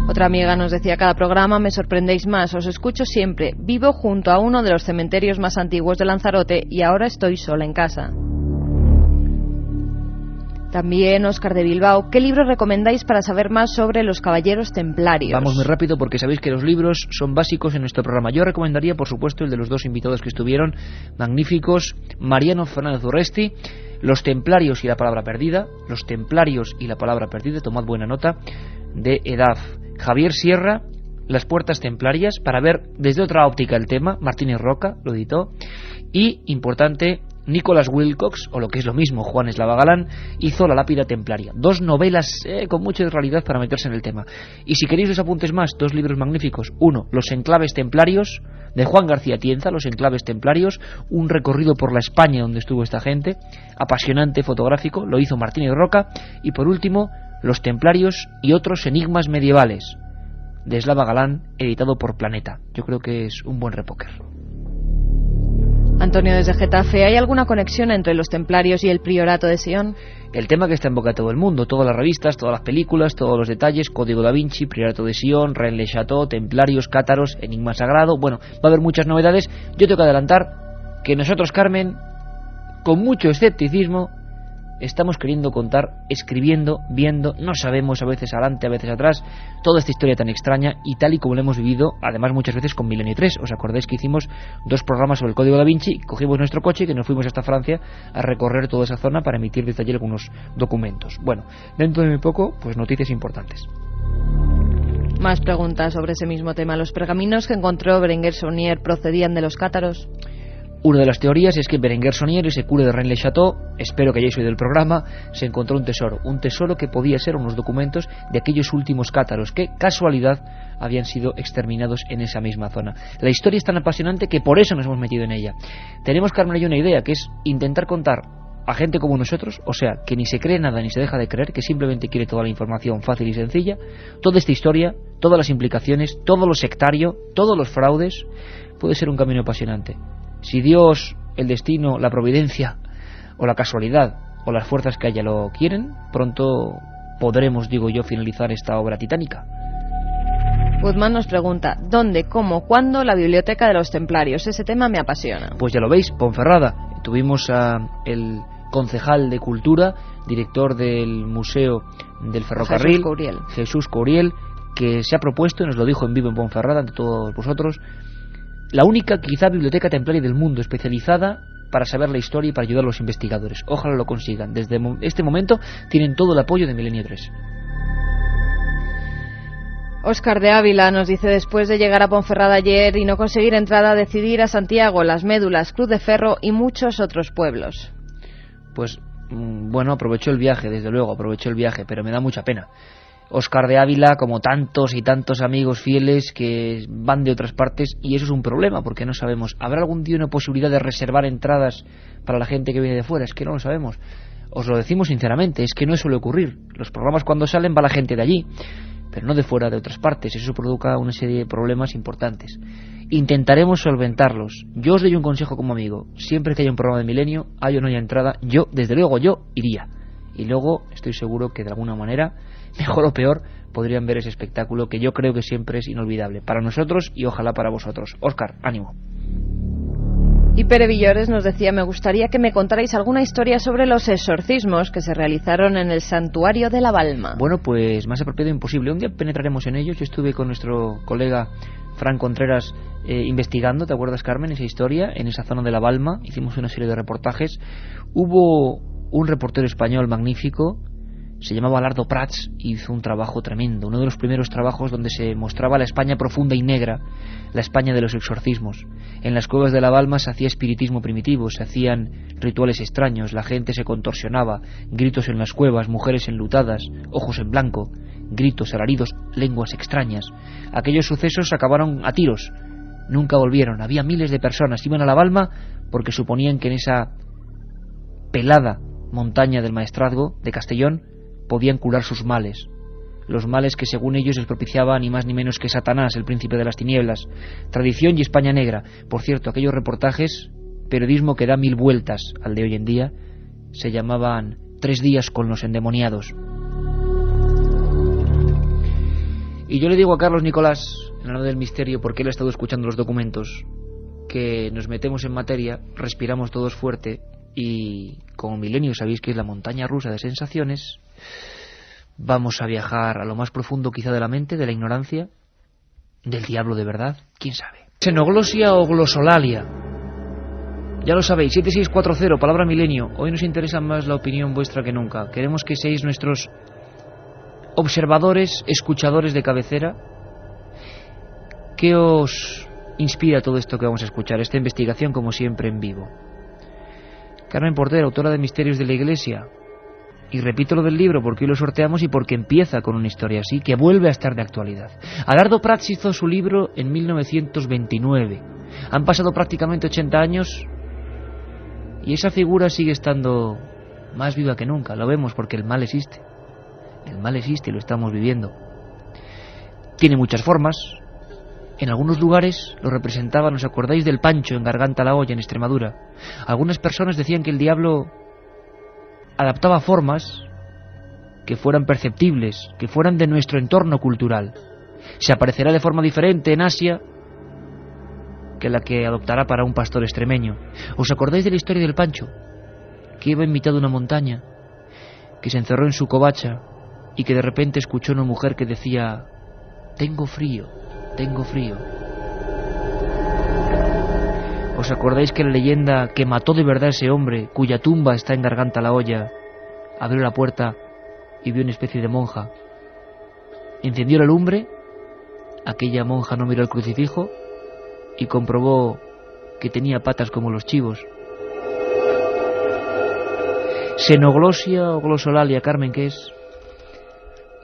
Otra amiga nos decía: cada programa me sorprendéis más, os escucho siempre, vivo junto a uno de los cementerios más antiguos de Lanzarote y ahora estoy sola en casa. También Óscar de Bilbao: ¿qué libro recomendáis para saber más sobre los caballeros templarios? Vamos muy rápido porque sabéis que los libros son básicos en nuestro programa. Yo recomendaría, por supuesto, el de los dos invitados que estuvieron, magníficos, Mariano Fernández Urresti, Los templarios y la palabra perdida, Los templarios y la palabra perdida, tomad buena nota, de EDAF. Javier Sierra, Las puertas templarias, para ver desde otra óptica el tema, Martínez Roca lo editó, y, importante, Nicholas Wilcox, o lo que es lo mismo, Juan Eslava Galán, hizo La lápida templaria. Dos novelas con mucha realidad para meterse en el tema. Y si queréis los apuntes más, dos libros magníficos. Uno, Los enclaves templarios, de Juan García Tienza, Los enclaves templarios, un recorrido por la España donde estuvo esta gente, apasionante, fotográfico, lo hizo Martínez Roca. Y por último, Los templarios y otros enigmas medievales, de Eslava Galán, editado por Planeta. Yo creo que es un buen repóquer. Antonio desde Getafe: ¿hay alguna conexión entre los templarios y el priorato de Sion? El tema que está en boca de todo el mundo, todas las revistas, todas las películas, todos los detalles: Código da Vinci, priorato de Sion, Rennes-le-Château, templarios, cátaros, enigma sagrado. Bueno, va a haber muchas novedades. Yo tengo que adelantar que nosotros, Carmen, con mucho escepticismo, estamos queriendo contar, escribiendo, viendo, no sabemos, a veces adelante, a veces atrás, toda esta historia tan extraña y tal y como lo hemos vivido, además muchas veces con Milenio 3. ¿Os acordáis que hicimos 2 programas sobre el Código da Vinci? Cogimos nuestro coche y que nos fuimos hasta Francia a recorrer toda esa zona para emitir desde allí algunos documentos. Bueno, dentro de muy poco, pues noticias importantes. Más preguntas sobre ese mismo tema. ¿Los pergaminos que encontró Berenguer Saunier procedían de los cátaros? Una de las teorías es que Berenguer Saunier, ese cura de Rennes-le-Château, espero que hayáis oído el programa, se encontró un tesoro que podía ser unos documentos de aquellos últimos cátaros que, casualidad, habían sido exterminados en esa misma zona. La historia es tan apasionante que por eso nos hemos metido en ella. Tenemos, Carmen y yo, una idea, que es intentar contar a gente como nosotros, o sea, que ni se cree nada ni se deja de creer, que simplemente quiere toda la información fácil y sencilla, toda esta historia, todas las implicaciones, todo lo sectario, todos los fraudes. Puede ser un camino apasionante. Si Dios, el destino, la providencia o la casualidad o las fuerzas que haya lo quieren, pronto podremos, digo yo, finalizar esta obra titánica. Guzmán nos pregunta: ¿dónde, cómo, cuándo la biblioteca de los templarios? Ese tema me apasiona. Pues ya lo veis, Ponferrada. Tuvimos el concejal de Cultura, director del Museo del Ferrocarril, Jesús Couriel, que se ha propuesto, y nos lo dijo en vivo en Ponferrada ante todos vosotros, la única quizá biblioteca templaria del mundo especializada para saber la historia y para ayudar a los investigadores. Ojalá lo consigan. Desde este momento tienen todo el apoyo de Milenio 3. Óscar de Ávila nos dice: después de llegar a Ponferrada ayer y no conseguir entrada, decidir a Santiago, Las Médulas, Cruz de Ferro y muchos otros pueblos. Pues bueno, aprovechó el viaje, desde luego, aprovechó el viaje, pero me da mucha pena. Óscar de Ávila, como tantos y tantos amigos fieles que van de otras partes, y eso es un problema porque no sabemos. ¿Habrá algún día una posibilidad de reservar entradas para la gente que viene de fuera? Es que no lo sabemos. Os lo decimos sinceramente, es que no suele ocurrir. Los programas cuando salen va la gente de allí, pero no de fuera, de otras partes. Eso provoca una serie de problemas importantes. Intentaremos solventarlos. Yo os doy un consejo como amigo: siempre que haya un programa de Milenio, haya o no haya entrada, yo, desde luego, yo iría. Y luego estoy seguro que de alguna manera, mejor o peor, podrían ver ese espectáculo que yo creo que siempre es inolvidable para nosotros y ojalá para vosotros. Óscar, ánimo. Y Pere Villores nos decía: me gustaría que me contarais alguna historia sobre los exorcismos que se realizaron en el santuario de la Balma. Bueno, pues más apropiado imposible. Un día penetraremos en ellos. Yo estuve con nuestro colega Fran Contreras investigando, ¿te acuerdas, Carmen? Esa historia, en esa zona de la Balma. Hicimos una serie de reportajes. Hubo un reportero español magnífico, se llamaba Lardo Prats, y hizo un trabajo tremendo. Uno de los primeros trabajos donde se mostraba la España profunda y negra, la España de los exorcismos. En las cuevas de la Balma se hacía espiritismo primitivo, se hacían rituales extraños, la gente se contorsionaba, gritos en las cuevas, mujeres enlutadas, ojos en blanco, gritos, alaridos, lenguas extrañas. Aquellos sucesos acabaron a tiros, nunca volvieron. Había miles de personas, iban a la Balma porque suponían que en esa pelada montaña del Maestrazgo de Castellón podían curar sus males, los males que según ellos les propiciaba ni más ni menos que Satanás, el príncipe de las tinieblas. Tradición y España negra. Por cierto, aquellos reportajes, periodismo que da 1000 vueltas al de hoy en día, se llamaban 3 días con los endemoniados. Y yo le digo a Carlos Nicolás, en la nave del misterio, porque él ha estado escuchando los documentos, que nos metemos en materia, respiramos todos fuerte, y como Milenio sabéis que es la montaña rusa de sensaciones, vamos a viajar a lo más profundo quizá de la mente, de la ignorancia, del diablo de verdad, quién sabe. Xenoglosia o glosolalia, ya lo sabéis, 7640, palabra Milenio. Hoy nos interesa más la opinión vuestra que nunca. Queremos que seáis nuestros observadores, escuchadores de cabecera. ¿Qué os inspira todo esto que vamos a escuchar? Esta investigación, como siempre, en vivo. Carmen Porter, autora de Misterios de la Iglesia. Y repito lo del libro porque hoy lo sorteamos y porque empieza con una historia así, que vuelve a estar de actualidad. Adardo Prats hizo su libro en 1929. Han pasado prácticamente 80 años y esa figura sigue estando más viva que nunca. Lo vemos porque el mal existe. El mal existe y lo estamos viviendo. Tiene muchas formas. En algunos lugares lo representaban, ¿os acordáis del Pancho en Garganta la Olla, en Extremadura? Algunas personas decían que el diablo adaptaba formas que fueran perceptibles, que fueran de nuestro entorno cultural. Se aparecerá de forma diferente en Asia que la que adoptará para un pastor extremeño. ¿Os acordáis de la historia del Pancho? Que iba en mitad de una montaña, que se encerró en su covacha y que de repente escuchó a una mujer que decía: tengo frío. Tengo frío. ¿Os acordáis que la leyenda que mató de verdad a ese hombre, cuya tumba está en Garganta la Olla, abrió la puerta y vio una especie de monja? Encendió la lumbre, aquella monja no miró el crucifijo y comprobó que tenía patas como los chivos. ¿Xenoglosia o glosolalia, Carmen, qué es?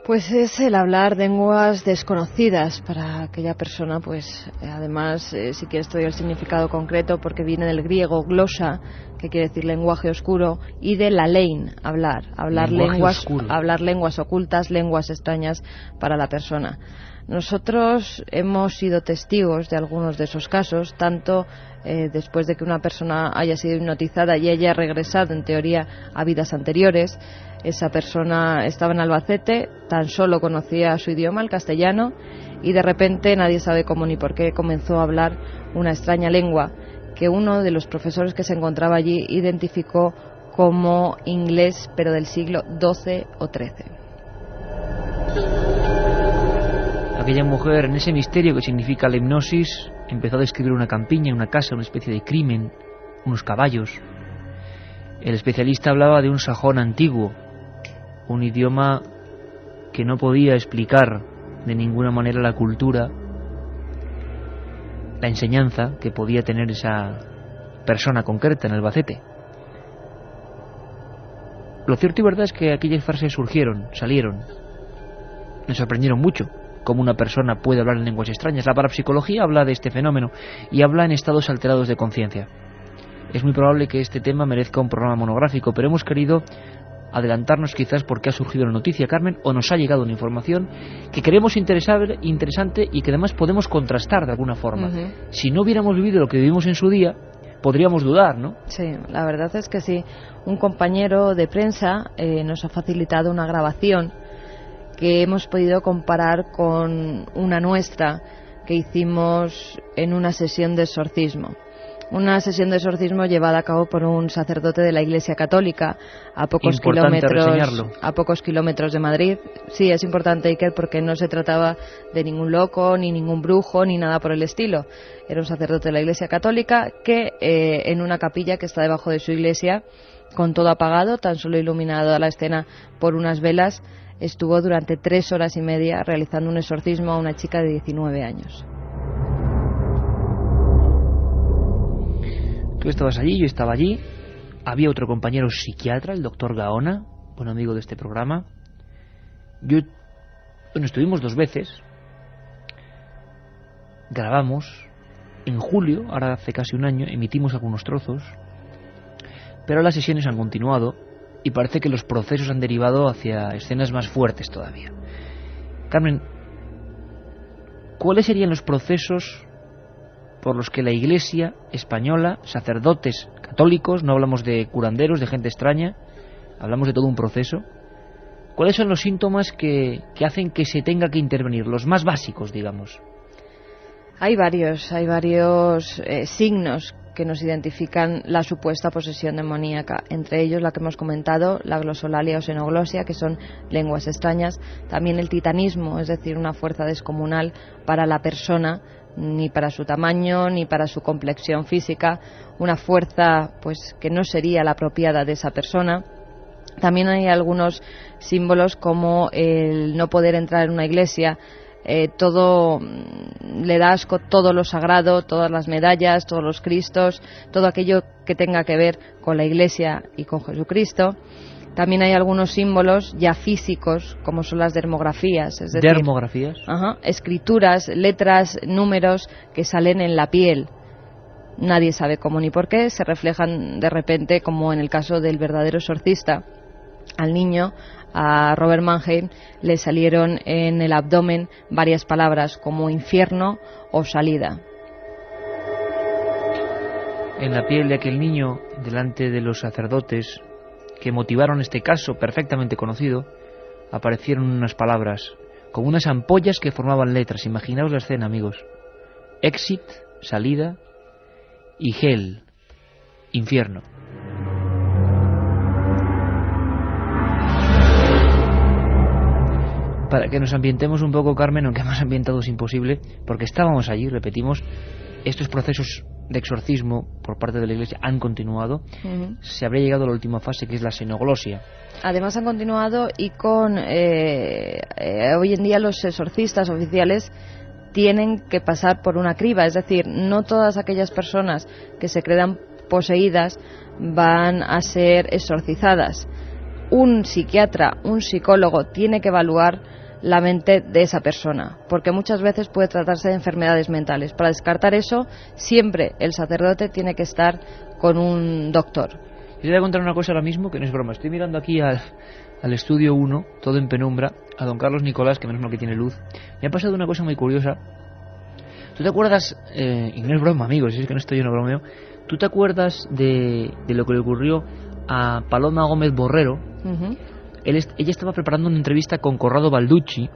Pues es el hablar lenguas desconocidas para aquella persona, pues además, si quieres te doy el significado concreto, porque viene del griego glosa, que quiere decir lenguaje oscuro, y de lalein, hablar lenguas ocultas, lenguas extrañas para la persona. Nosotros hemos sido testigos de algunos de esos casos, tanto después de que una persona haya sido hipnotizada y haya regresado, en teoría, a vidas anteriores. Esa persona estaba en Albacete, tan solo conocía su idioma, el castellano, y de repente, nadie sabe cómo ni por qué, comenzó a hablar una extraña lengua que uno de los profesores que se encontraba allí identificó como inglés, pero del siglo XII o XIII. Aquella mujer, en ese misterio que significa la hipnosis, empezó a describir una campiña, una casa, una especie de crimen, unos caballos. El especialista hablaba de un sajón antiguo, un idioma que no podía explicar de ninguna manera la cultura, la enseñanza que podía tener esa persona concreta en Albacete. Lo cierto y verdad es que aquellas frases salieron, me sorprendieron mucho. Cómo una persona puede hablar en lenguas extrañas. La parapsicología habla de este fenómeno y habla en estados alterados de conciencia. Es muy probable que este tema merezca un programa monográfico, pero hemos querido adelantarnos quizás porque ha surgido la noticia, Carmen, o nos ha llegado una información que creemos interesante y que además podemos contrastar de alguna forma. Si no hubiéramos vivido lo que vivimos en su día, podríamos dudar, ¿no? Sí, la verdad es que sí. Un compañero de prensa nos ha facilitado una grabación que hemos podido comparar con una nuestra que hicimos en una sesión de exorcismo. Una sesión de exorcismo llevada a cabo por un sacerdote de la Iglesia Católica a pocos kilómetros de Madrid. Sí, es importante, Iker, porque no se trataba de ningún loco, ni ningún brujo, ni nada por el estilo. Era un sacerdote de la Iglesia Católica que en una capilla que está debajo de su iglesia, con todo apagado, tan solo iluminado a la escena por unas velas, estuvo durante 3 horas y media realizando un exorcismo a una chica de 19 años. Tú estabas allí, yo estaba allí. Había otro compañero psiquiatra, el doctor Gaona, buen amigo de este programa. Estuvimos 2 veces. Grabamos en julio, ahora hace casi un año, emitimos algunos trozos. Pero las sesiones han continuado y parece que los procesos han derivado hacia escenas más fuertes todavía. Carmen, ¿cuáles serían los procesos por los que la Iglesia española, sacerdotes católicos, no hablamos de curanderos, de gente extraña, hablamos de todo un proceso? ¿Cuáles son los síntomas que hacen que se tenga que intervenir, los más básicos, digamos? Hay varios signos que nos identifican la supuesta posesión demoníaca, entre ellos la que hemos comentado, la glosolalia o xenoglosia, que son lenguas extrañas, también el titanismo, es decir, una fuerza descomunal para la persona, ni para su tamaño ni para su complexión física, una fuerza pues que no sería la apropiada de esa persona. También hay algunos símbolos como el no poder entrar en una iglesia, todo le da asco, todo lo sagrado, todas las medallas, todos los cristos, todo aquello que tenga que ver con la iglesia y con Jesucristo. También hay algunos símbolos ya físicos, como son las dermografías, es decir, ¿dermografías? Escrituras, letras, números que salen en la piel. Nadie sabe cómo ni por qué, se reflejan de repente, como en el caso del verdadero exorcista. Al niño, a Robert Mannheim, le salieron en el abdomen varias palabras como infierno o salida. En la piel de aquel niño, delante de los sacerdotes que motivaron este caso perfectamente conocido, aparecieron unas palabras, como unas ampollas que formaban letras. Imaginaos la escena, amigos. Exit, salida, y hell, infierno. Para que nos ambientemos un poco, Carmen, aunque más ambientado es imposible, porque estábamos allí, repetimos, estos procesos de exorcismo por parte de la Iglesia han continuado. Se habría llegado a la última fase, que es la xenoglosia. Además han continuado y con hoy en día los exorcistas oficiales tienen que pasar por una criba, es decir, no todas aquellas personas que se crean poseídas van a ser exorcizadas. Un psiquiatra, un psicólogo tiene que evaluar la mente de esa persona, porque muchas veces puede tratarse de enfermedades mentales. Para descartar eso, siempre el sacerdote tiene que estar con un doctor. Y te voy a contar una cosa ahora mismo, que no es broma. Estoy mirando aquí al estudio 1, todo en penumbra, a don Carlos Nicolás, que menos mal que tiene luz. Me ha pasado una cosa muy curiosa. ¿Tú te acuerdas, y no es broma, amigos, es que no estoy yo, no bromeo, ¿tú te acuerdas de lo que le ocurrió a Paloma Gómez Borrero? Ella estaba preparando una entrevista con Corrado Balducci,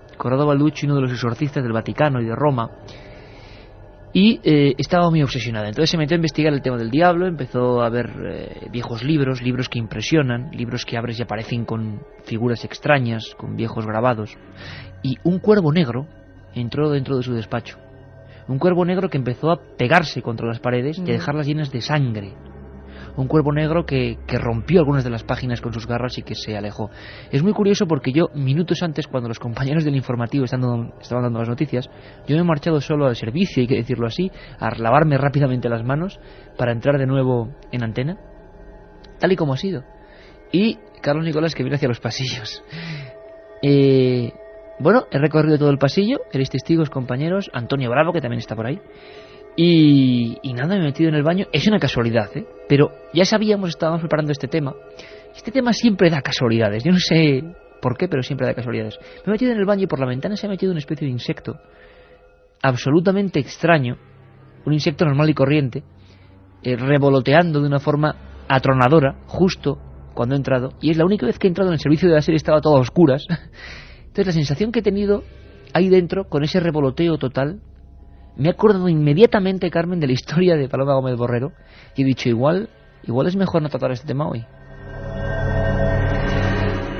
uno de los exorcistas del Vaticano y de Roma, y estaba muy obsesionada. Entonces se metió a investigar el tema del diablo, empezó a ver viejos libros que impresionan, libros que abres y aparecen con figuras extrañas, con viejos grabados, y un cuervo negro entró dentro de su despacho. Un cuervo negro que empezó a pegarse contra las paredes y a dejarlas llenas de sangre. Un cuervo negro que rompió algunas de las páginas con sus garras y que se alejó. Es muy curioso porque yo, minutos antes, cuando los compañeros del informativo estaban dando las noticias, yo me he marchado solo al servicio, hay que decirlo así, a lavarme rápidamente las manos para entrar de nuevo en antena, tal y como ha sido. Y Carlos Nicolás, que viene hacia los pasillos. Bueno, he recorrido todo el pasillo, erais testigos, compañeros, Antonio Bravo, que también está por ahí. Y nada, me he metido en el baño. Es una casualidad, pero ya sabíamos, estábamos preparando este tema. Este tema siempre da casualidades. Yo no sé por qué, pero siempre da casualidades. Me he metido en el baño y por la ventana se ha metido una especie de insecto absolutamente extraño, un insecto normal y corriente, revoloteando de una forma atronadora justo cuando he entrado. Y es la única vez que he entrado en el servicio de la serie, estaba todo a oscuras. Entonces la sensación que he tenido ahí dentro, con ese revoloteo total, Me he acordado inmediatamente, Carmen, de la historia de Paloma Gómez Borrero y he dicho, igual es mejor no tratar este tema hoy.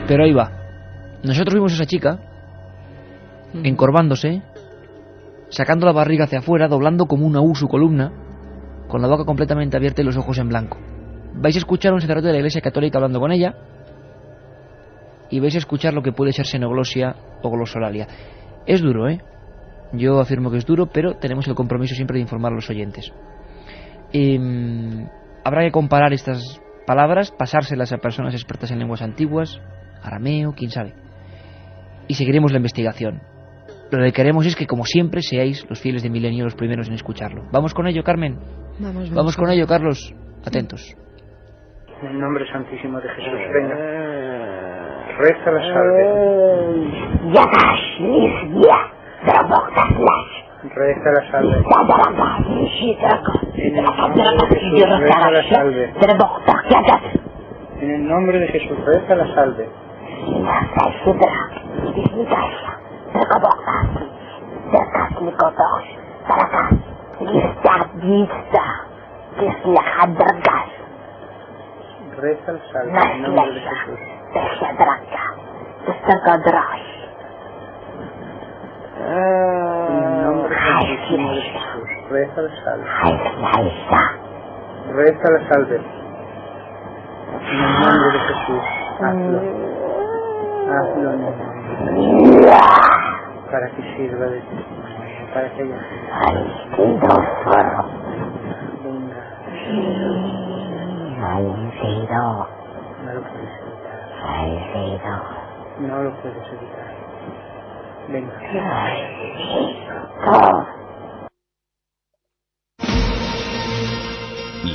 Pero ahí va. Nosotros vimos a esa chica encorvándose, sacando la barriga hacia afuera, doblando como una U su columna, con la boca completamente abierta y los ojos en blanco. Vais a escuchar a un sacerdote de la Iglesia Católica hablando con ella y vais a escuchar lo que puede ser xenoglosia o glosolalia. Es duro, ¿eh? Yo afirmo que es duro, pero tenemos el compromiso siempre de informar a los oyentes. Habrá que comparar estas palabras, pasárselas a personas expertas en lenguas antiguas, arameo, quién sabe. Y seguiremos la investigación. Lo que queremos es que, como siempre, seáis los fieles de Milenio los primeros en escucharlo. ¿Vamos con ello, Carmen? Vamos con ello, Carlos. Atentos. En el nombre santísimo de Jesús, venga. Reza la salve. Reza la salve. En el nombre de Jesús, reza la salve. En el nombre de Jesús, reza la salve. Reza el salve en nombre de Jesús. En el nombre santísimo de Jesús, reza el salve. Reza la salve. En el nombre de Jesús, hazlo. Hazlo en el nombre. Para que sirva de testimonio, para que ella no lo puedes evitar. Venga.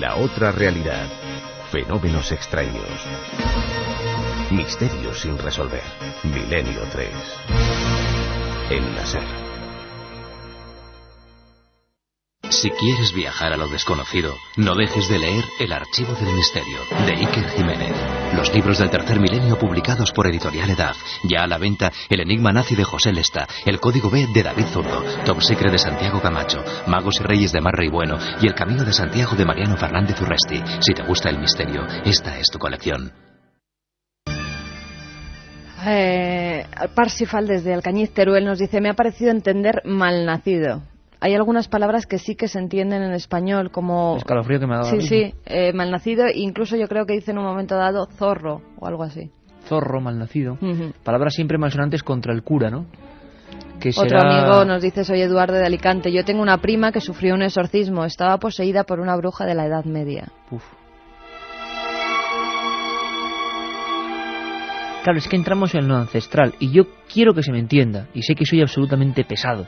La otra realidad. Fenómenos extraños. Misterios sin resolver. Milenio 3. En la SER. Si quieres viajar a lo desconocido, no dejes de leer El Archivo del Misterio, de Iker Jiménez. Los libros del tercer milenio publicados por Editorial Edaf. Ya a la venta El Enigma Nazi de José Lesta, El Código B de David Zurdo, Top Secret de Santiago Camacho, Magos y Reyes de Marra y Bueno y El Camino de Santiago de Mariano Fernández Urresti. Si te gusta el misterio, esta es tu colección. Parsifal desde Alcañiz, Teruel, nos dice: me ha parecido entender malnacido. Hay algunas palabras que sí que se entienden en español, como... Escalofrío que me ha dado. Sí, malnacido, incluso yo creo que dice en un momento dado zorro o algo así. Zorro, malnacido. Palabras siempre malsonantes contra el cura, ¿no? Que Otro será... amigo nos dice: soy Eduardo de Alicante, yo tengo una prima que sufrió un exorcismo, estaba poseída por una bruja de la Edad Media. Uf. Claro, es que entramos en lo ancestral y yo quiero que se me entienda, y sé que soy absolutamente pesado,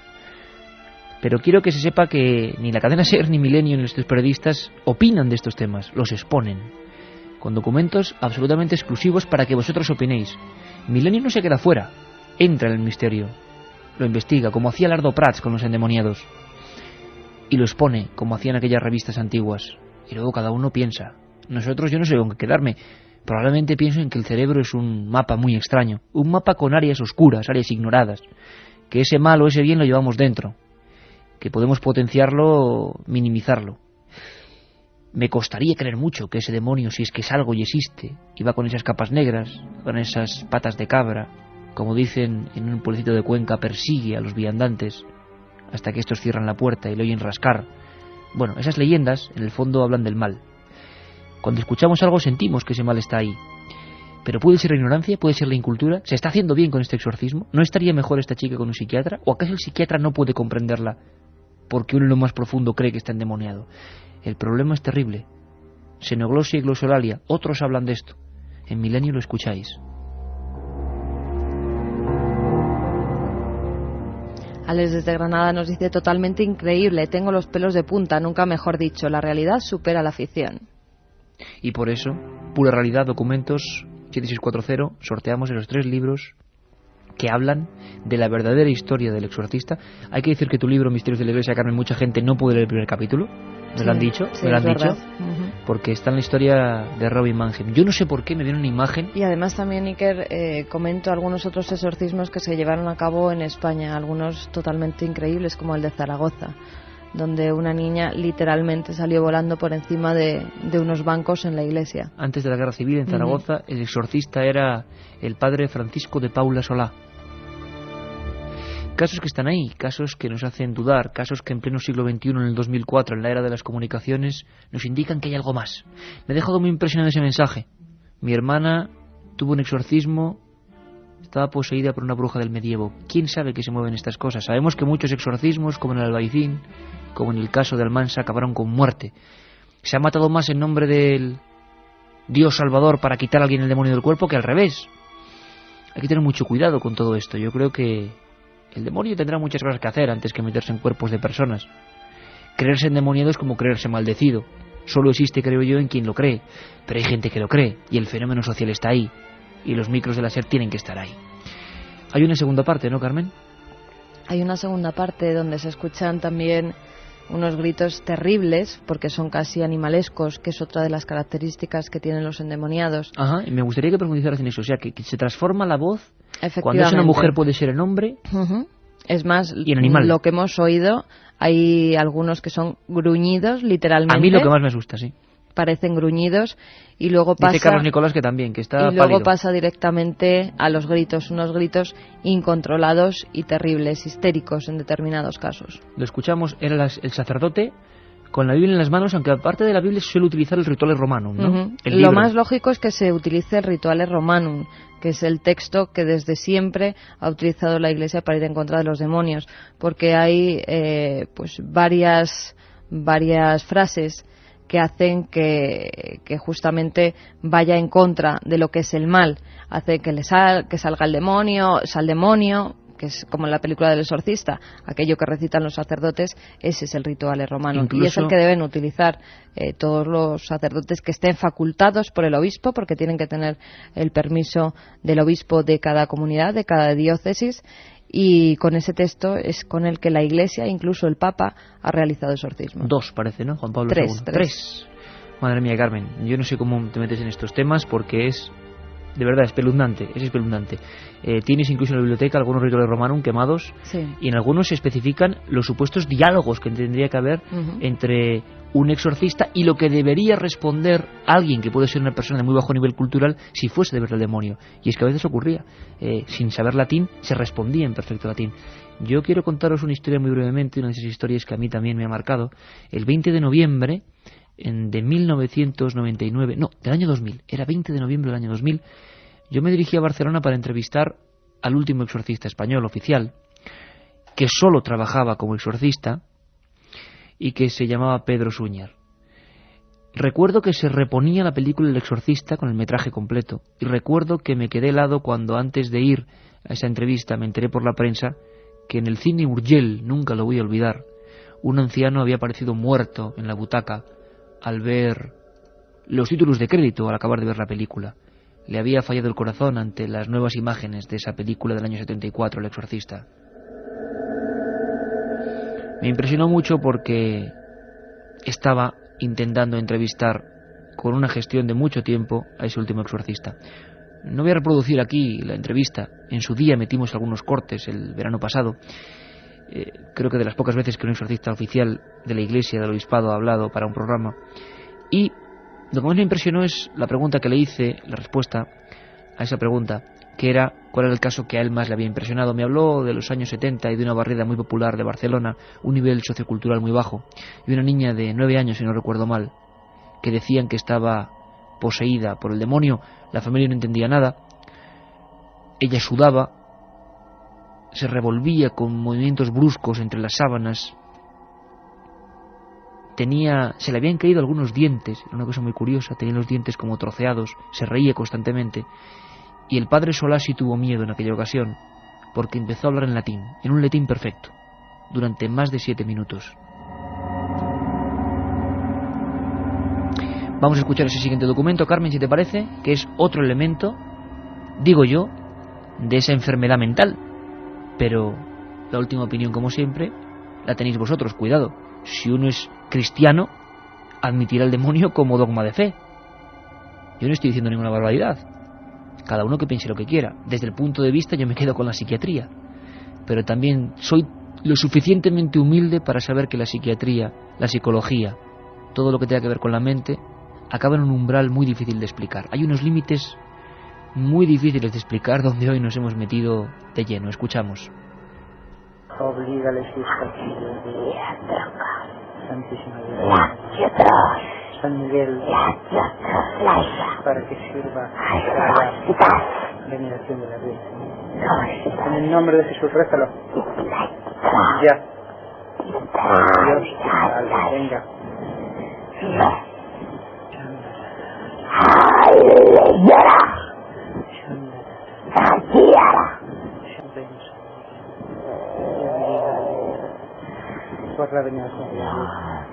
pero quiero que se sepa que ni la cadena SER, ni Milenio, ni nuestros periodistas opinan de estos temas, los exponen, con documentos absolutamente exclusivos para que vosotros opinéis. Milenio no se queda fuera, entra en el misterio, lo investiga, como hacía Lardo Prats con los endemoniados, y lo expone, como hacían aquellas revistas antiguas, y luego cada uno piensa. Nosotros, yo no sé con qué quedarme. Probablemente pienso en que el cerebro es un mapa muy extraño, un mapa con áreas oscuras, áreas ignoradas, que ese mal o ese bien lo llevamos dentro, que podemos potenciarlo, minimizarlo. Me costaría creer mucho que ese demonio, si es que es algo y existe, y va con esas capas negras, con esas patas de cabra, como dicen en un pueblecito de Cuenca, persigue a los viandantes hasta que estos cierran la puerta y le oyen rascar. Bueno, esas leyendas en el fondo hablan del mal. Cuando escuchamos algo sentimos que ese mal está ahí. Pero puede ser la ignorancia, puede ser la incultura. ¿Se está haciendo bien con este exorcismo? ¿No estaría mejor esta chica con un psiquiatra? ¿O acaso el psiquiatra no puede comprenderla porque uno en lo más profundo cree que está endemoniado? El problema es terrible. Xenoglosia y glosolalia, otros hablan de esto. En Milenio lo escucháis. Alex desde Granada nos dice: totalmente increíble, tengo los pelos de punta, nunca mejor dicho, la realidad supera la ficción. Y por eso, Pura Realidad, Documentos 7640, sorteamos esos 3 libros que hablan de la verdadera historia del exorcista. Hay que decir que tu libro, Misterios de la Iglesia, Carmen, mucha gente no puede leer el primer capítulo. me lo han dicho, sí, me lo han dicho, Ujú. porque está en la historia de Robin Mannheim. Yo no sé por qué me viene una imagen. Y además también, Iker, comento algunos otros exorcismos que se llevaron a cabo en España, algunos totalmente increíbles, como el de Zaragoza, donde una niña literalmente salió volando por encima de unos bancos en la iglesia. Antes de la Guerra Civil en Zaragoza, el exorcista era el padre Francisco de Paula Solá. Casos que están ahí, casos que nos hacen dudar, casos que en pleno siglo XXI, en el 2004, en la era de las comunicaciones, nos indican que hay algo más. Me ha dejado muy impresionado ese mensaje. Mi hermana tuvo un exorcismo, estaba poseída por una bruja del medievo. ¿Quién sabe que se mueven estas cosas? Sabemos que muchos exorcismos, como en el Albaicín, como en el caso de Almansa, acabaron con muerte. Se ha matado más en nombre del Dios Salvador para quitar a alguien el demonio del cuerpo que al revés. Hay que tener mucho cuidado con todo esto. Yo creo que el demonio tendrá muchas cosas que hacer antes que meterse en cuerpos de personas. Creerse endemoniado es como creerse maldecido. Solo existe, creo yo, en quien lo cree. Pero hay gente que lo cree y el fenómeno social está ahí. Y los micros de la SER tienen que estar ahí. Hay una segunda parte, ¿no, Carmen? Hay una segunda parte donde se escuchan también unos gritos terribles, porque son casi animalescos, que es otra de las características que tienen los endemoniados. Ajá, y me gustaría que profundizaras en eso. O sea, que se transforma la voz. Efectivamente. Cuando es una mujer puede ser el hombre. Uh-huh. Es más, y en animal. Lo que hemos oído, hay algunos que son gruñidos, literalmente. A mí lo que más me asusta, sí. Parecen gruñidos, y luego pasa... Dice Carlos Nicolás que también, que está y luego pálido. pasa directamente a los gritos, unos gritos incontrolados y terribles, histéricos en determinados casos. Lo escuchamos, era el sacerdote con la Biblia en las manos, aunque aparte de la Biblia se suele utilizar el Rituale Romanum, ¿no? Uh-huh. Lo más lógico es que se utilice el Rituale Romanum, que es el texto que desde siempre ha utilizado la Iglesia para ir en contra de los demonios, porque hay pues varias frases que hacen que justamente vaya en contra de lo que es el mal. Hace que salga el demonio, sal demonio, que es como en la película del exorcista, aquello que recitan los sacerdotes, ese es el Rituale Romano. Incluso... y es el que deben utilizar todos los sacerdotes que estén facultados por el obispo, porque tienen que tener el permiso del obispo de cada comunidad, de cada diócesis, y con ese texto es con el que la Iglesia, incluso el Papa, ha realizado exorcismos. 2 parece, ¿no? Juan Pablo II. 3. Madre mía, Carmen, yo no sé cómo te metes en estos temas porque es, de verdad, espeluznante, es espeluznante. Tienes incluso en la biblioteca algunos rituales romanum quemados, sí. Y en algunos se especifican los supuestos diálogos que tendría que haber entre un exorcista y lo que debería responder alguien que puede ser una persona de muy bajo nivel cultural si fuese de verdad el demonio. Y es que a veces ocurría, sin saber latín se respondía en perfecto latín. Yo quiero contaros una historia muy brevemente, una de esas historias que a mí también me ha marcado. El 20 de noviembre de 1999, no, del año 2000, era 20 de noviembre del año 2000, yo me dirigí a Barcelona para entrevistar al último exorcista español oficial, que solo trabajaba como exorcista y que se llamaba Pedro Suñer. Recuerdo que se reponía la película El Exorcista con el metraje completo, y recuerdo que me quedé helado cuando antes de ir a esa entrevista me enteré por la prensa que en el cine Urgell, nunca lo voy a olvidar, un anciano había aparecido muerto en la butaca al ver los títulos de crédito al acabar de ver la película. Le había fallado el corazón ante las nuevas imágenes de esa película del año 74, El Exorcista. Me impresionó mucho porque estaba intentando entrevistar con una gestión de mucho tiempo a ese último exorcista. No voy a reproducir aquí la entrevista. En su día metimos algunos cortes el verano pasado. Creo que de las pocas veces que un exorcista oficial de la Iglesia, del Obispado, ha hablado para un programa. Y lo que más me impresionó es la pregunta que le hice, la respuesta a esa pregunta, que era cuál era el caso que a él más le había impresionado. Me habló de los años 70 y de una barriada muy popular de Barcelona, un nivel sociocultural muy bajo, y una niña de 9 años, si no recuerdo mal, que decían que estaba poseída por el demonio. La familia no entendía nada. Ella sudaba, se revolvía con movimientos bruscos entre las sábanas. Se le habían caído algunos dientes, era una cosa muy curiosa, tenía los dientes como troceados, se reía constantemente. Y el padre Solá sí tuvo miedo en aquella ocasión, porque empezó a hablar en latín, en un latín perfecto, durante más de 7 minutos. Vamos a escuchar ese siguiente documento, Carmen, si te parece, que es otro elemento, digo yo, de esa enfermedad mental. Pero la última opinión, como siempre, la tenéis vosotros, cuidado. Si uno es cristiano, admitir al demonio como dogma de fe. Yo no estoy diciendo ninguna barbaridad. Cada uno que piense lo que quiera. Desde el punto de vista yo me quedo con la psiquiatría. Pero también soy lo suficientemente humilde para saber que la psiquiatría, la psicología, todo lo que tenga que ver con la mente, acaba en un umbral muy difícil de explicar. Hay unos límites muy difíciles de explicar donde hoy nos hemos metido de lleno. Escuchamos. Oblígales sus castillos de Santísima Virgen, San Miguel, para que sirva para la veneración de la Virgen. En el nombre de Jesús, rézalo. Ya. Dios te salve, venga. Por la veneración de la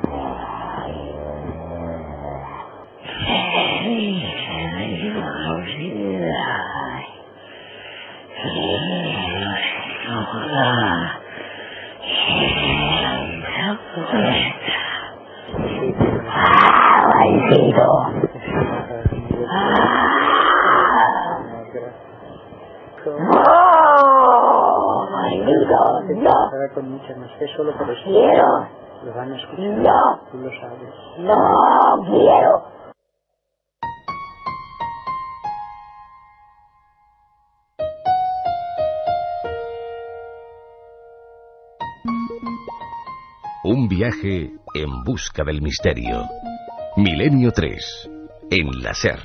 con mucha más fe solo por eso. Quiero. Lo van a escuchar. No. Tú lo sabes. No quiero. Un viaje en busca del misterio. Milenio 3, en la SER.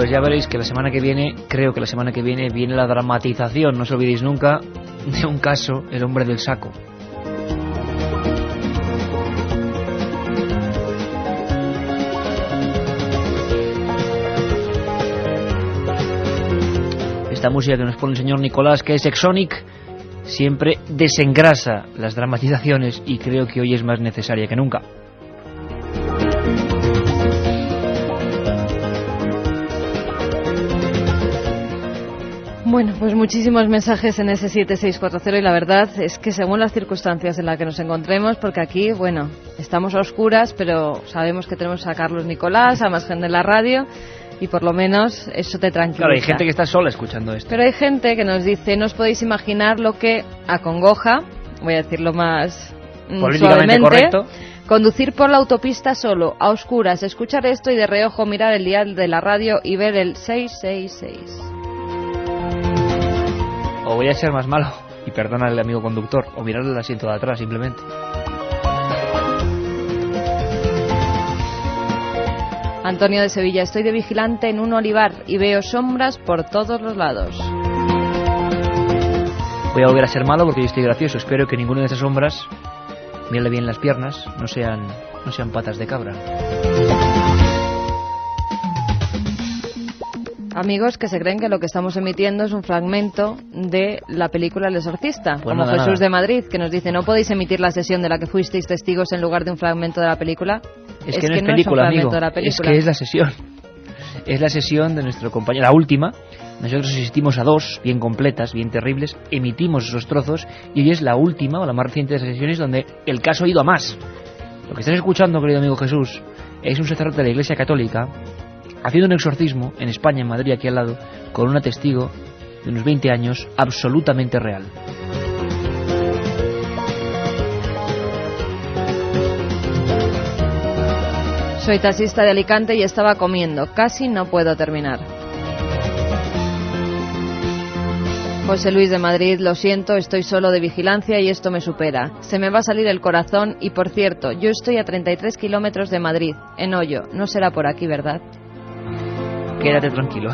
Pues ya veréis que la semana que viene, creo que la semana que viene, viene la dramatización, no os olvidéis nunca, de un caso, El hombre del saco. Esta música que nos pone el señor Nicolás, que es Exonic, siempre desengrasa las dramatizaciones y creo que hoy es más necesaria que nunca. Bueno, pues muchísimos mensajes en ese 7640 y la verdad es que según las circunstancias en las que nos encontremos, porque aquí, bueno, estamos a oscuras, pero sabemos que tenemos a Carlos Nicolás, a más gente en la radio y por lo menos eso te tranquiliza. Claro, hay gente que está sola escuchando esto. Pero hay gente que nos dice, no os podéis imaginar lo que acongoja, voy a decirlo más políticamente correcto, conducir por la autopista solo, a oscuras, escuchar esto y de reojo mirar el dial de la radio y ver el 666. O voy a ser más malo, y perdona al amigo conductor, o mirarle el asiento de atrás simplemente. Antonio de Sevilla, estoy de vigilante en un olivar y veo sombras por todos los lados. Voy a volver a ser malo porque yo estoy gracioso. Espero que ninguna de esas sombras, mírale bien las piernas, no sean patas de cabra. Amigos que se creen que lo que estamos emitiendo es un fragmento de la película El Exorcista, pues como nada, Jesús de Madrid, que nos dice, ¿no podéis emitir la sesión de la que fuisteis testigos en lugar de un fragmento de la película? Es que no es película, amigo, es que es la sesión. Es la sesión de nuestro compañero, la última. Nosotros asistimos a dos, bien completas, bien terribles, emitimos esos trozos y hoy es la última o la más reciente de esas sesiones donde el caso ha ido a más. Lo que estás escuchando, querido amigo Jesús, es un sacerdote de la Iglesia Católica haciendo un exorcismo en España, en Madrid, aquí al lado, con una testigo de unos 20 años, absolutamente real. Soy taxista de Alicante y estaba comiendo. Casi no puedo terminar. José Luis de Madrid, lo siento, estoy solo de vigilancia y esto me supera. Se me va a salir el corazón y, por cierto, yo estoy a 33 kilómetros de Madrid, en Hoyo. No será por aquí, ¿verdad? Quédate tranquilo.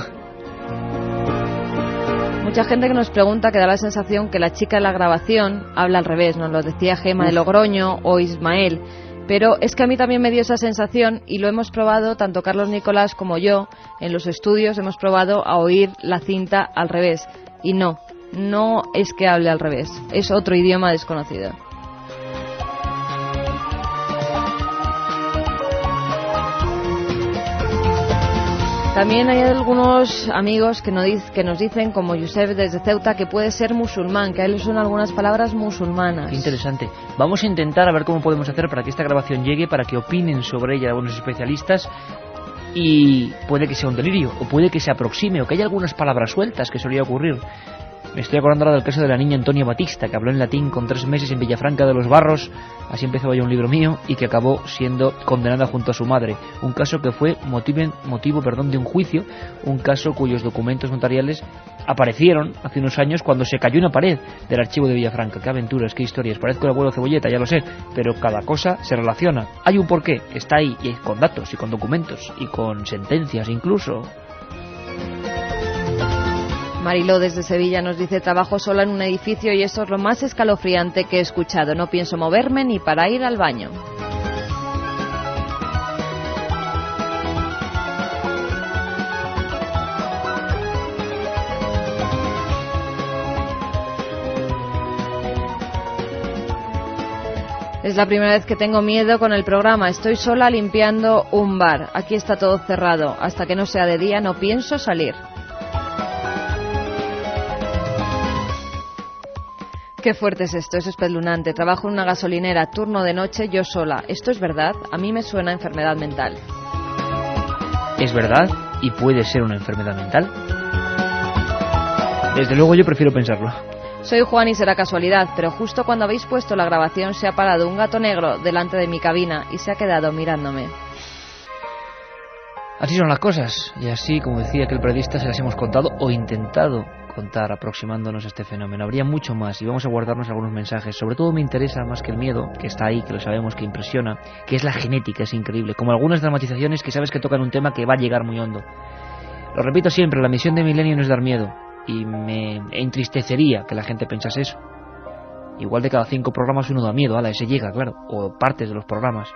Mucha gente que nos pregunta que da la sensación que la chica de la grabación habla al revés. Nos lo decía Gema de Logroño o Ismael. Pero es que a mí también me dio esa sensación y lo hemos probado, tanto Carlos Nicolás como yo, en los estudios hemos probado a oír la cinta al revés. Y no es que hable al revés, es otro idioma desconocido. También hay algunos amigos que nos dicen, como Josep desde Ceuta, que puede ser musulmán, que a él le suenan algunas palabras musulmanas. Qué interesante. Vamos a intentar a ver cómo podemos hacer para que esta grabación llegue, para que opinen sobre ella algunos especialistas, y puede que sea un delirio, o puede que se aproxime, o que haya algunas palabras sueltas, que solía ocurrir. Me estoy acordando ahora del caso de la niña Antonia Batista, que habló en latín con 3 meses en Villafranca de los Barros, así empezó ya un libro mío, y que acabó siendo condenada junto a su madre. Un caso que fue motivo de un juicio, un caso cuyos documentos notariales aparecieron hace unos años cuando se cayó una pared del archivo de Villafranca. Qué aventuras, qué historias. Parezco el abuelo Cebolleta, ya lo sé, pero cada cosa se relaciona. Hay un porqué, está ahí, y con datos, y con documentos, y con sentencias incluso. Mariló desde Sevilla nos dice: trabajo sola en un edificio y eso es lo más escalofriante que he escuchado. No pienso moverme ni para ir al baño. Es la primera vez que tengo miedo con el programa. Estoy sola limpiando un bar. Aquí está todo cerrado. Hasta que no sea de día no pienso salir. Qué fuerte es esto, es espeluznante. Trabajo en una gasolinera, turno de noche, yo sola. ¿Esto es verdad? A mí me suena a enfermedad mental. Es verdad, y puede ser una enfermedad mental. Desde luego yo prefiero pensarlo. Soy Juan y será casualidad, pero justo cuando habéis puesto la grabación se ha parado un gato negro delante de mi cabina y se ha quedado mirándome. Así son las cosas, y así, como decía aquel periodista, se las hemos contado o intentado contar aproximándonos a este fenómeno. Habría mucho más y vamos a guardarnos algunos mensajes. Sobre todo me interesa más que el miedo, que está ahí, que lo sabemos, que impresiona, que es la genética, es increíble. Como algunas dramatizaciones que sabes que tocan un tema que va a llegar muy hondo. Lo repito siempre, la misión de Milenio no es dar miedo, y me entristecería que la gente pensase eso. Igual de cada 5 programas uno da miedo, ese llega, claro, o partes de los programas.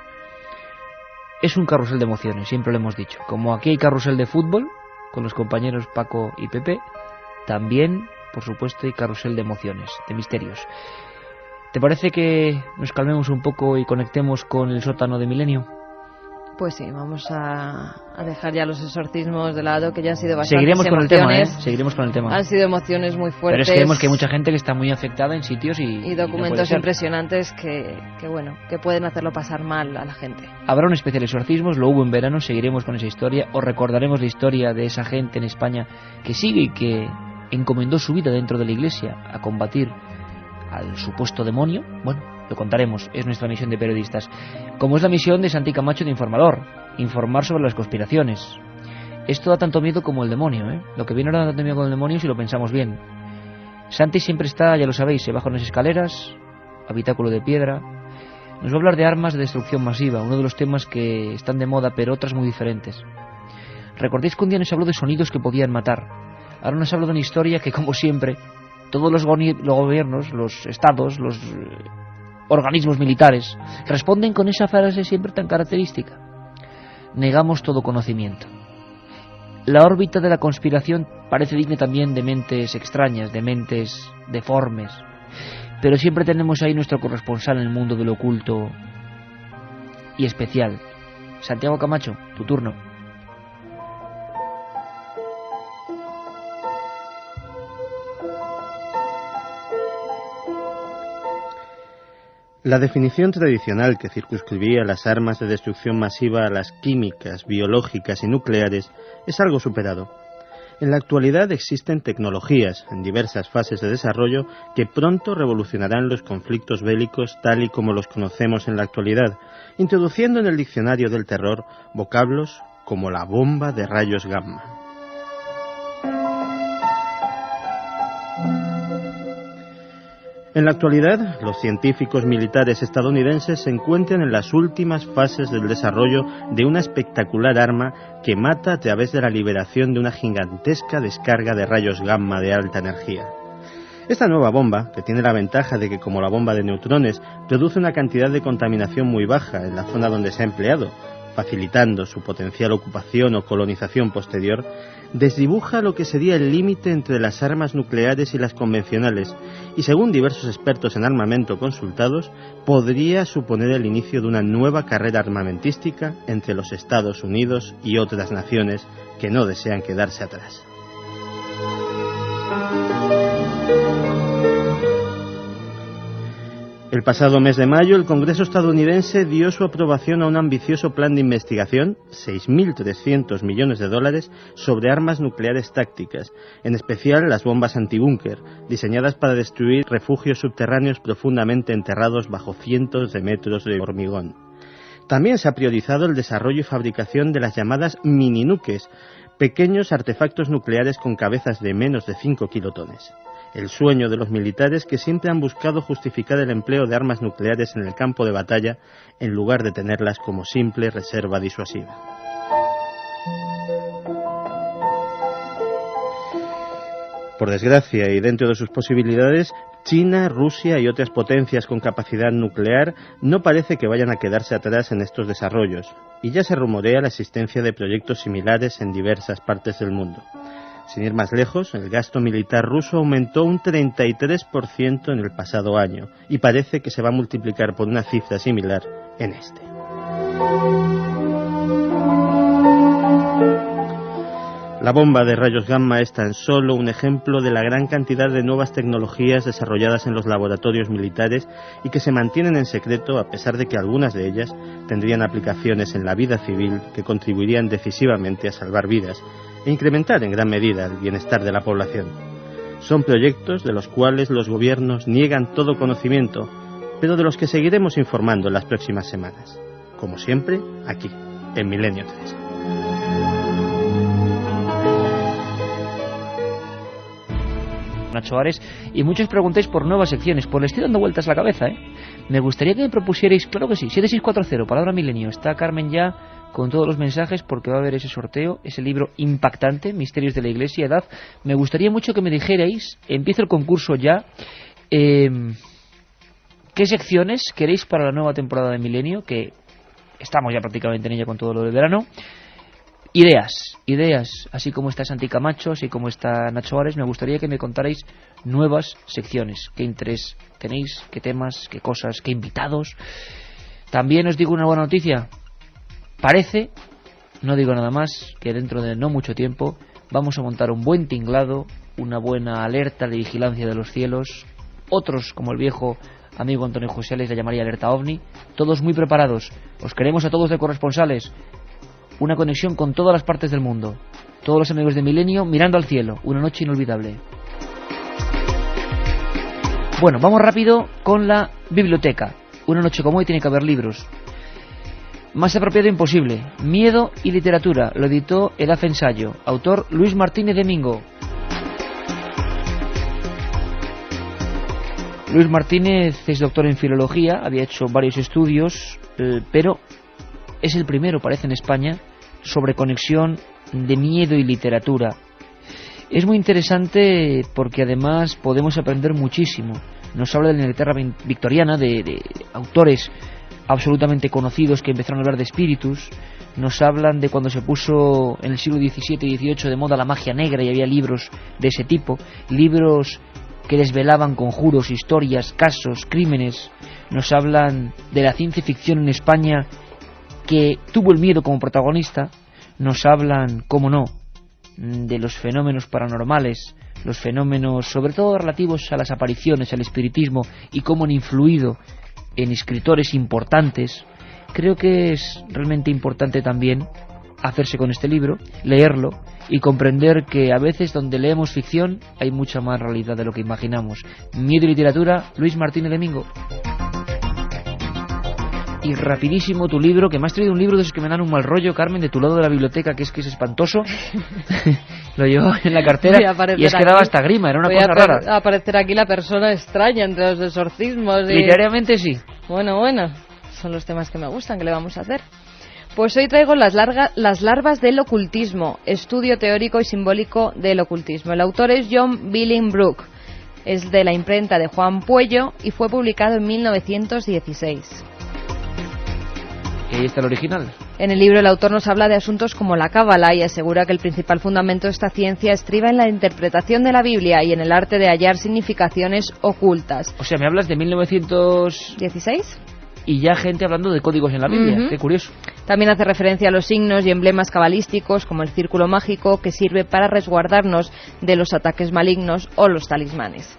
Es un carrusel de emociones, siempre lo hemos dicho. Como aquí hay carrusel de fútbol, con los compañeros Paco y Pepe, también, por supuesto, hay carrusel de emociones, de misterios. ¿Te parece que nos calmemos un poco y conectemos con el sótano de Milenio? Pues sí, vamos a dejar ya los exorcismos de lado, que ya han sido bastantes Seguiremos emociones. con el tema, Seguiremos con el tema. Han sido emociones muy fuertes. Pero es que vemos que hay mucha gente que está muy afectada en sitios y documentos impresionantes que pueden hacerlo pasar mal a la gente. Habrá un especial exorcismos, lo hubo en verano, seguiremos con esa historia, os recordaremos la historia de esa gente en España que sigue y que encomendó su vida dentro de la Iglesia a combatir al supuesto demonio. Bueno, lo contaremos, es nuestra misión de periodistas. Como es la misión de Santi Camacho de informador, informar sobre las conspiraciones. Esto da tanto miedo como el demonio, Lo que viene ahora da tanto miedo con el demonio si lo pensamos bien. Santi siempre está, ya lo sabéis, se baja unas escaleras, habitáculo de piedra. Nos va a hablar de armas de destrucción masiva, uno de los temas que están de moda, pero otras muy diferentes. ¿Recordáis que un día nos habló de sonidos que podían matar? Ahora nos habla de una historia que, como siempre, todos los gobiernos, los estados, los organismos militares responden con esa frase siempre tan característica: negamos todo conocimiento. La órbita de la conspiración parece digna también de mentes extrañas, de mentes deformes, pero siempre tenemos ahí nuestro corresponsal en el mundo de lo oculto y especial. Santiago Camacho, tu turno. La definición tradicional que circunscribía las armas de destrucción masiva a las químicas, biológicas y nucleares es algo superado. En la actualidad existen tecnologías en diversas fases de desarrollo que pronto revolucionarán los conflictos bélicos tal y como los conocemos en la actualidad, introduciendo en el diccionario del terror vocablos como la bomba de rayos gamma. En la actualidad, los científicos militares estadounidenses se encuentran en las últimas fases del desarrollo de una espectacular arma que mata a través de la liberación de una gigantesca descarga de rayos gamma de alta energía. Esta nueva bomba, que tiene la ventaja de que, como la bomba de neutrones, produce una cantidad de contaminación muy baja en la zona donde se ha empleado, facilitando su potencial ocupación o colonización posterior, desdibuja lo que sería el límite entre las armas nucleares y las convencionales, y según diversos expertos en armamento consultados, podría suponer el inicio de una nueva carrera armamentística entre los Estados Unidos y otras naciones que no desean quedarse atrás. El pasado mes de mayo, el Congreso estadounidense dio su aprobación a un ambicioso plan de investigación, 6.300 millones de dólares, sobre armas nucleares tácticas, en especial las bombas antibúnker, diseñadas para destruir refugios subterráneos profundamente enterrados bajo cientos de metros de hormigón. También se ha priorizado el desarrollo y fabricación de las llamadas mininuques, pequeños artefactos nucleares con cabezas de menos de 5 kilotones. El sueño de los militares que siempre han buscado justificar el empleo de armas nucleares en el campo de batalla en lugar de tenerlas como simple reserva disuasiva. Por desgracia, y dentro de sus posibilidades, China, Rusia y otras potencias con capacidad nuclear no parece que vayan a quedarse atrás en estos desarrollos, y ya se rumorea la existencia de proyectos similares en diversas partes del mundo. Sin ir más lejos, el gasto militar ruso aumentó un 33% en el pasado año, y parece que se va a multiplicar por una cifra similar en este. La bomba de rayos gamma es tan solo un ejemplo de la gran cantidad de nuevas tecnologías desarrolladas en los laboratorios militares y que se mantienen en secreto a pesar de que algunas de ellas tendrían aplicaciones en la vida civil que contribuirían decisivamente a salvar vidas e incrementar en gran medida el bienestar de la población. Son proyectos de los cuales los gobiernos niegan todo conocimiento, pero de los que seguiremos informando en las próximas semanas. Como siempre, aquí, en Milenio 3. Nacho Ares, y muchos preguntáis por nuevas secciones, pues le estoy dando vueltas la cabeza, Me gustaría que me propusierais, claro que sí, 7640, palabra milenio, está Carmen ya con todos los mensajes porque va a haber ese sorteo, ese libro impactante, Misterios de la Iglesia, Edad. Me gustaría mucho que me dijerais, empiezo el concurso ya, ¿qué secciones queréis para la nueva temporada de Milenio? Que estamos ya prácticamente en ella con todo lo del verano. Ideas, así como está Santi Camacho, así como está Nacho Ares, me gustaría que me contarais nuevas secciones, qué interés tenéis, qué temas, qué cosas, qué invitados. También os digo una buena noticia, parece, no digo nada más, que dentro de no mucho tiempo vamos a montar un buen tinglado, una buena alerta de vigilancia de los cielos, otros como el viejo amigo Antonio José les la llamaría alerta ovni, todos muy preparados, os queremos a todos de corresponsales. Una conexión con todas las partes del mundo. Todos los amigos de Milenio mirando al cielo. Una noche inolvidable. Bueno, vamos rápido con la biblioteca. Una noche como hoy tiene que haber libros. Más apropiado imposible. Miedo y literatura. Lo editó Edad Ensayo. Autor Luis Martínez Domingo. Luis Martínez es doctor en filología. Había hecho varios estudios, pero es el primero, parece, en España, sobre conexión de miedo y literatura. Es muy interesante porque además podemos aprender muchísimo. Nos habla de la Inglaterra victoriana, de autores absolutamente conocidos que empezaron a hablar de espíritus. Nos hablan de cuando se puso en el siglo XVII y XVIII de moda la magia negra y había libros de ese tipo. Libros que desvelaban conjuros, historias, casos, crímenes. Nos hablan de la ciencia ficción en España que tuvo el miedo como protagonista. Nos hablan, cómo no, de los fenómenos paranormales, los fenómenos sobre todo relativos a las apariciones, al espiritismo y cómo han influido en escritores importantes. Creo que es realmente importante también hacerse con este libro, leerlo y comprender que a veces donde leemos ficción hay mucha más realidad de lo que imaginamos. Miedo y literatura, Luis Martínez Domingo. Y rapidísimo tu libro, que me has traído un libro de esos que me dan un mal rollo, Carmen, de tu lado de la biblioteca, que es espantoso. Lo llevaba en la cartera y es que daba hasta grima, era una cosa rara. Va a aparecer aquí la persona extraña entre los exorcismos. Literariamente sí. Bueno, son los temas que me gustan, ¿qué le vamos a hacer? Pues hoy traigo las larvas del ocultismo, estudio teórico y simbólico del ocultismo. El autor es John Billingbrook, es de la imprenta de Juan Puello y fue publicado en 1916. ¿Y ahí está el original? En el libro el autor nos habla de asuntos como la cábala y asegura que el principal fundamento de esta ciencia estriba en la interpretación de la Biblia y en el arte de hallar significaciones ocultas. O sea, me hablas de 1916 y ya gente hablando de códigos en la Biblia. Qué curioso. También hace referencia a los signos y emblemas cabalísticos, como el círculo mágico, que sirve para resguardarnos de los ataques malignos, o los talismanes.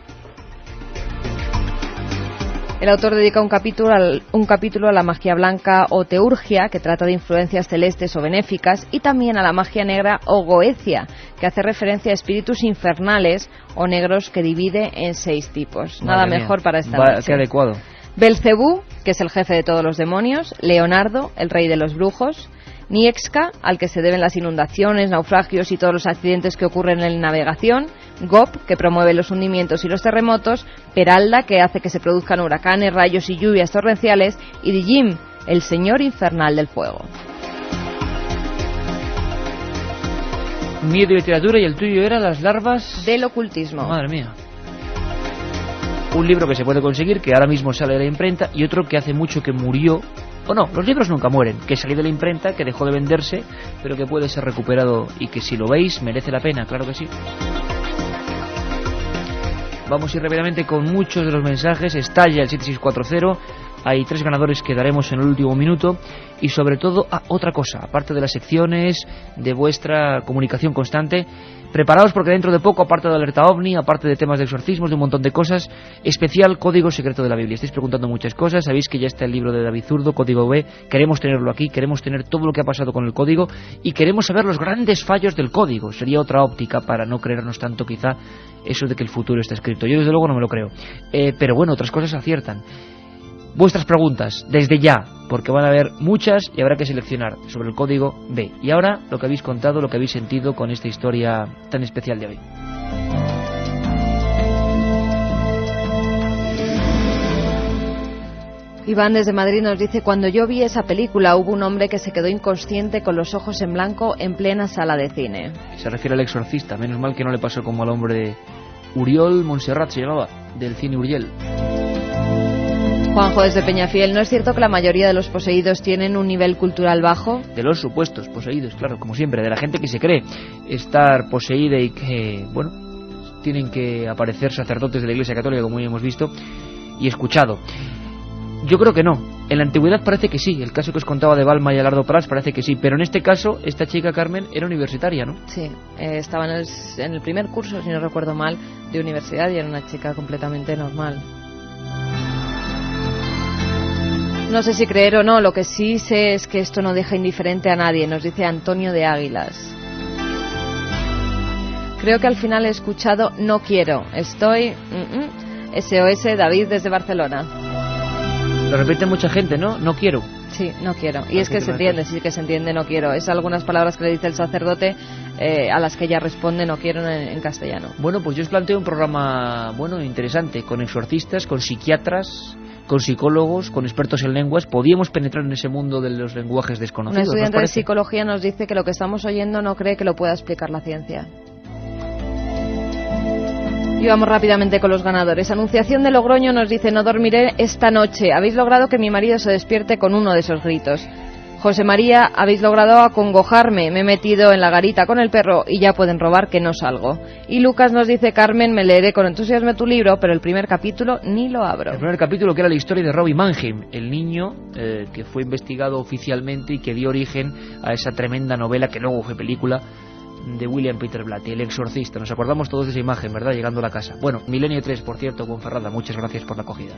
El autor dedica un capítulo a la magia blanca o teurgia, que trata de influencias celestes o benéficas, y también a la magia negra o goecia, que hace referencia a espíritus infernales o negros, que divide en 6 tipos. Nada mejor para esta noche. Qué adecuado. Belcebú, que es el jefe de todos los demonios. Leonardo, el rey de los brujos. Niexca, al que se deben las inundaciones, naufragios y todos los accidentes que ocurren en la navegación. Gop, que promueve los hundimientos y los terremotos. Peralda, que hace que se produzcan huracanes, rayos y lluvias torrenciales. Y Dijim, el señor infernal del fuego. Miedo y literatura, y el tuyo era Las larvas del ocultismo. Madre mía. Un libro que se puede conseguir, que ahora mismo sale de la imprenta, y otro que hace mucho que murió. O no, los libros nunca mueren, que salió de la imprenta, que dejó de venderse, pero que puede ser recuperado y que si lo veis merece la pena, claro que sí. Vamos a ir rápidamente con muchos de los mensajes. Estalla el 7640. Hay 3 ganadores que daremos en el último minuto. Y sobre todo, otra cosa, aparte de las secciones, de vuestra comunicación constante, preparaos porque dentro de poco, aparte de Alerta OVNI, aparte de temas de exorcismos, de un montón de cosas, especial Código Secreto de la Biblia. Estáis preguntando muchas cosas, sabéis que ya está el libro de David Zurdo, Código B, queremos tenerlo aquí, queremos tener todo lo que ha pasado con el código y queremos saber los grandes fallos del código. Sería otra óptica para no creernos tanto quizá eso de que el futuro está escrito. Yo desde luego no me lo creo, pero bueno, otras cosas aciertan. Vuestras preguntas, desde ya, porque van a haber muchas y habrá que seleccionar sobre el código B. Y ahora, lo que habéis contado, lo que habéis sentido con esta historia tan especial de hoy. Iván desde Madrid nos dice: cuando yo vi esa película hubo un hombre que se quedó inconsciente con los ojos en blanco en plena sala de cine. Se refiere al exorcista, menos mal que no le pasó como al hombre de Uriol Montserrat, se llamaba, del cine Uriel. Juanjo desde Peñafiel: ¿no es cierto que la mayoría de los poseídos tienen un nivel cultural bajo? De los supuestos poseídos, claro, como siempre, de la gente que se cree estar poseída y que, bueno, tienen que aparecer sacerdotes de la Iglesia Católica, como ya hemos visto y escuchado. Yo creo que no. En la antigüedad parece que sí. El caso que os contaba de Balma y Alardo Prats parece que sí. Pero en este caso, esta chica Carmen era universitaria, ¿no? Sí, estaba en el primer curso, si no recuerdo mal, de universidad, y era una chica completamente normal. No sé si creer o no, lo que sí sé es que esto no deja indiferente a nadie, nos dice Antonio de Águilas. Creo que al final he escuchado no quiero, estoy... SOS David desde Barcelona. Lo repite mucha gente, ¿no? No quiero. Sí, no quiero. Y es que se entiende, sí que se entiende no quiero. Es algunas palabras que le dice el sacerdote a las que ella responde no quiero en castellano. Bueno, pues yo os planteo un programa, bueno, interesante, con exorcistas, con psiquiatras, con psicólogos, con expertos en lenguas. Podíamos penetrar en ese mundo de los lenguajes desconocidos. Un estudiante de psicología nos dice que lo que estamos oyendo no cree que lo pueda explicar la ciencia. Y vamos rápidamente con los ganadores. Anunciación de Logroño nos dice: no dormiré esta noche. Habéis logrado que mi marido se despierte con uno de esos gritos. José María: habéis logrado acongojarme. Me he metido en la garita con el perro y ya pueden robar que no salgo. Y Lucas nos dice: Carmen, me leeré con entusiasmo tu libro, pero el primer capítulo ni lo abro. El primer capítulo, que era la historia de Robbie Mannheim, el niño que fue investigado oficialmente y que dio origen a esa tremenda novela que luego fue película, de William Peter Blatty, El exorcista. Nos acordamos todos de esa imagen, ¿verdad? Llegando a la casa. Bueno, Milenio 3, por cierto, Ponferrada, muchas gracias por la acogida.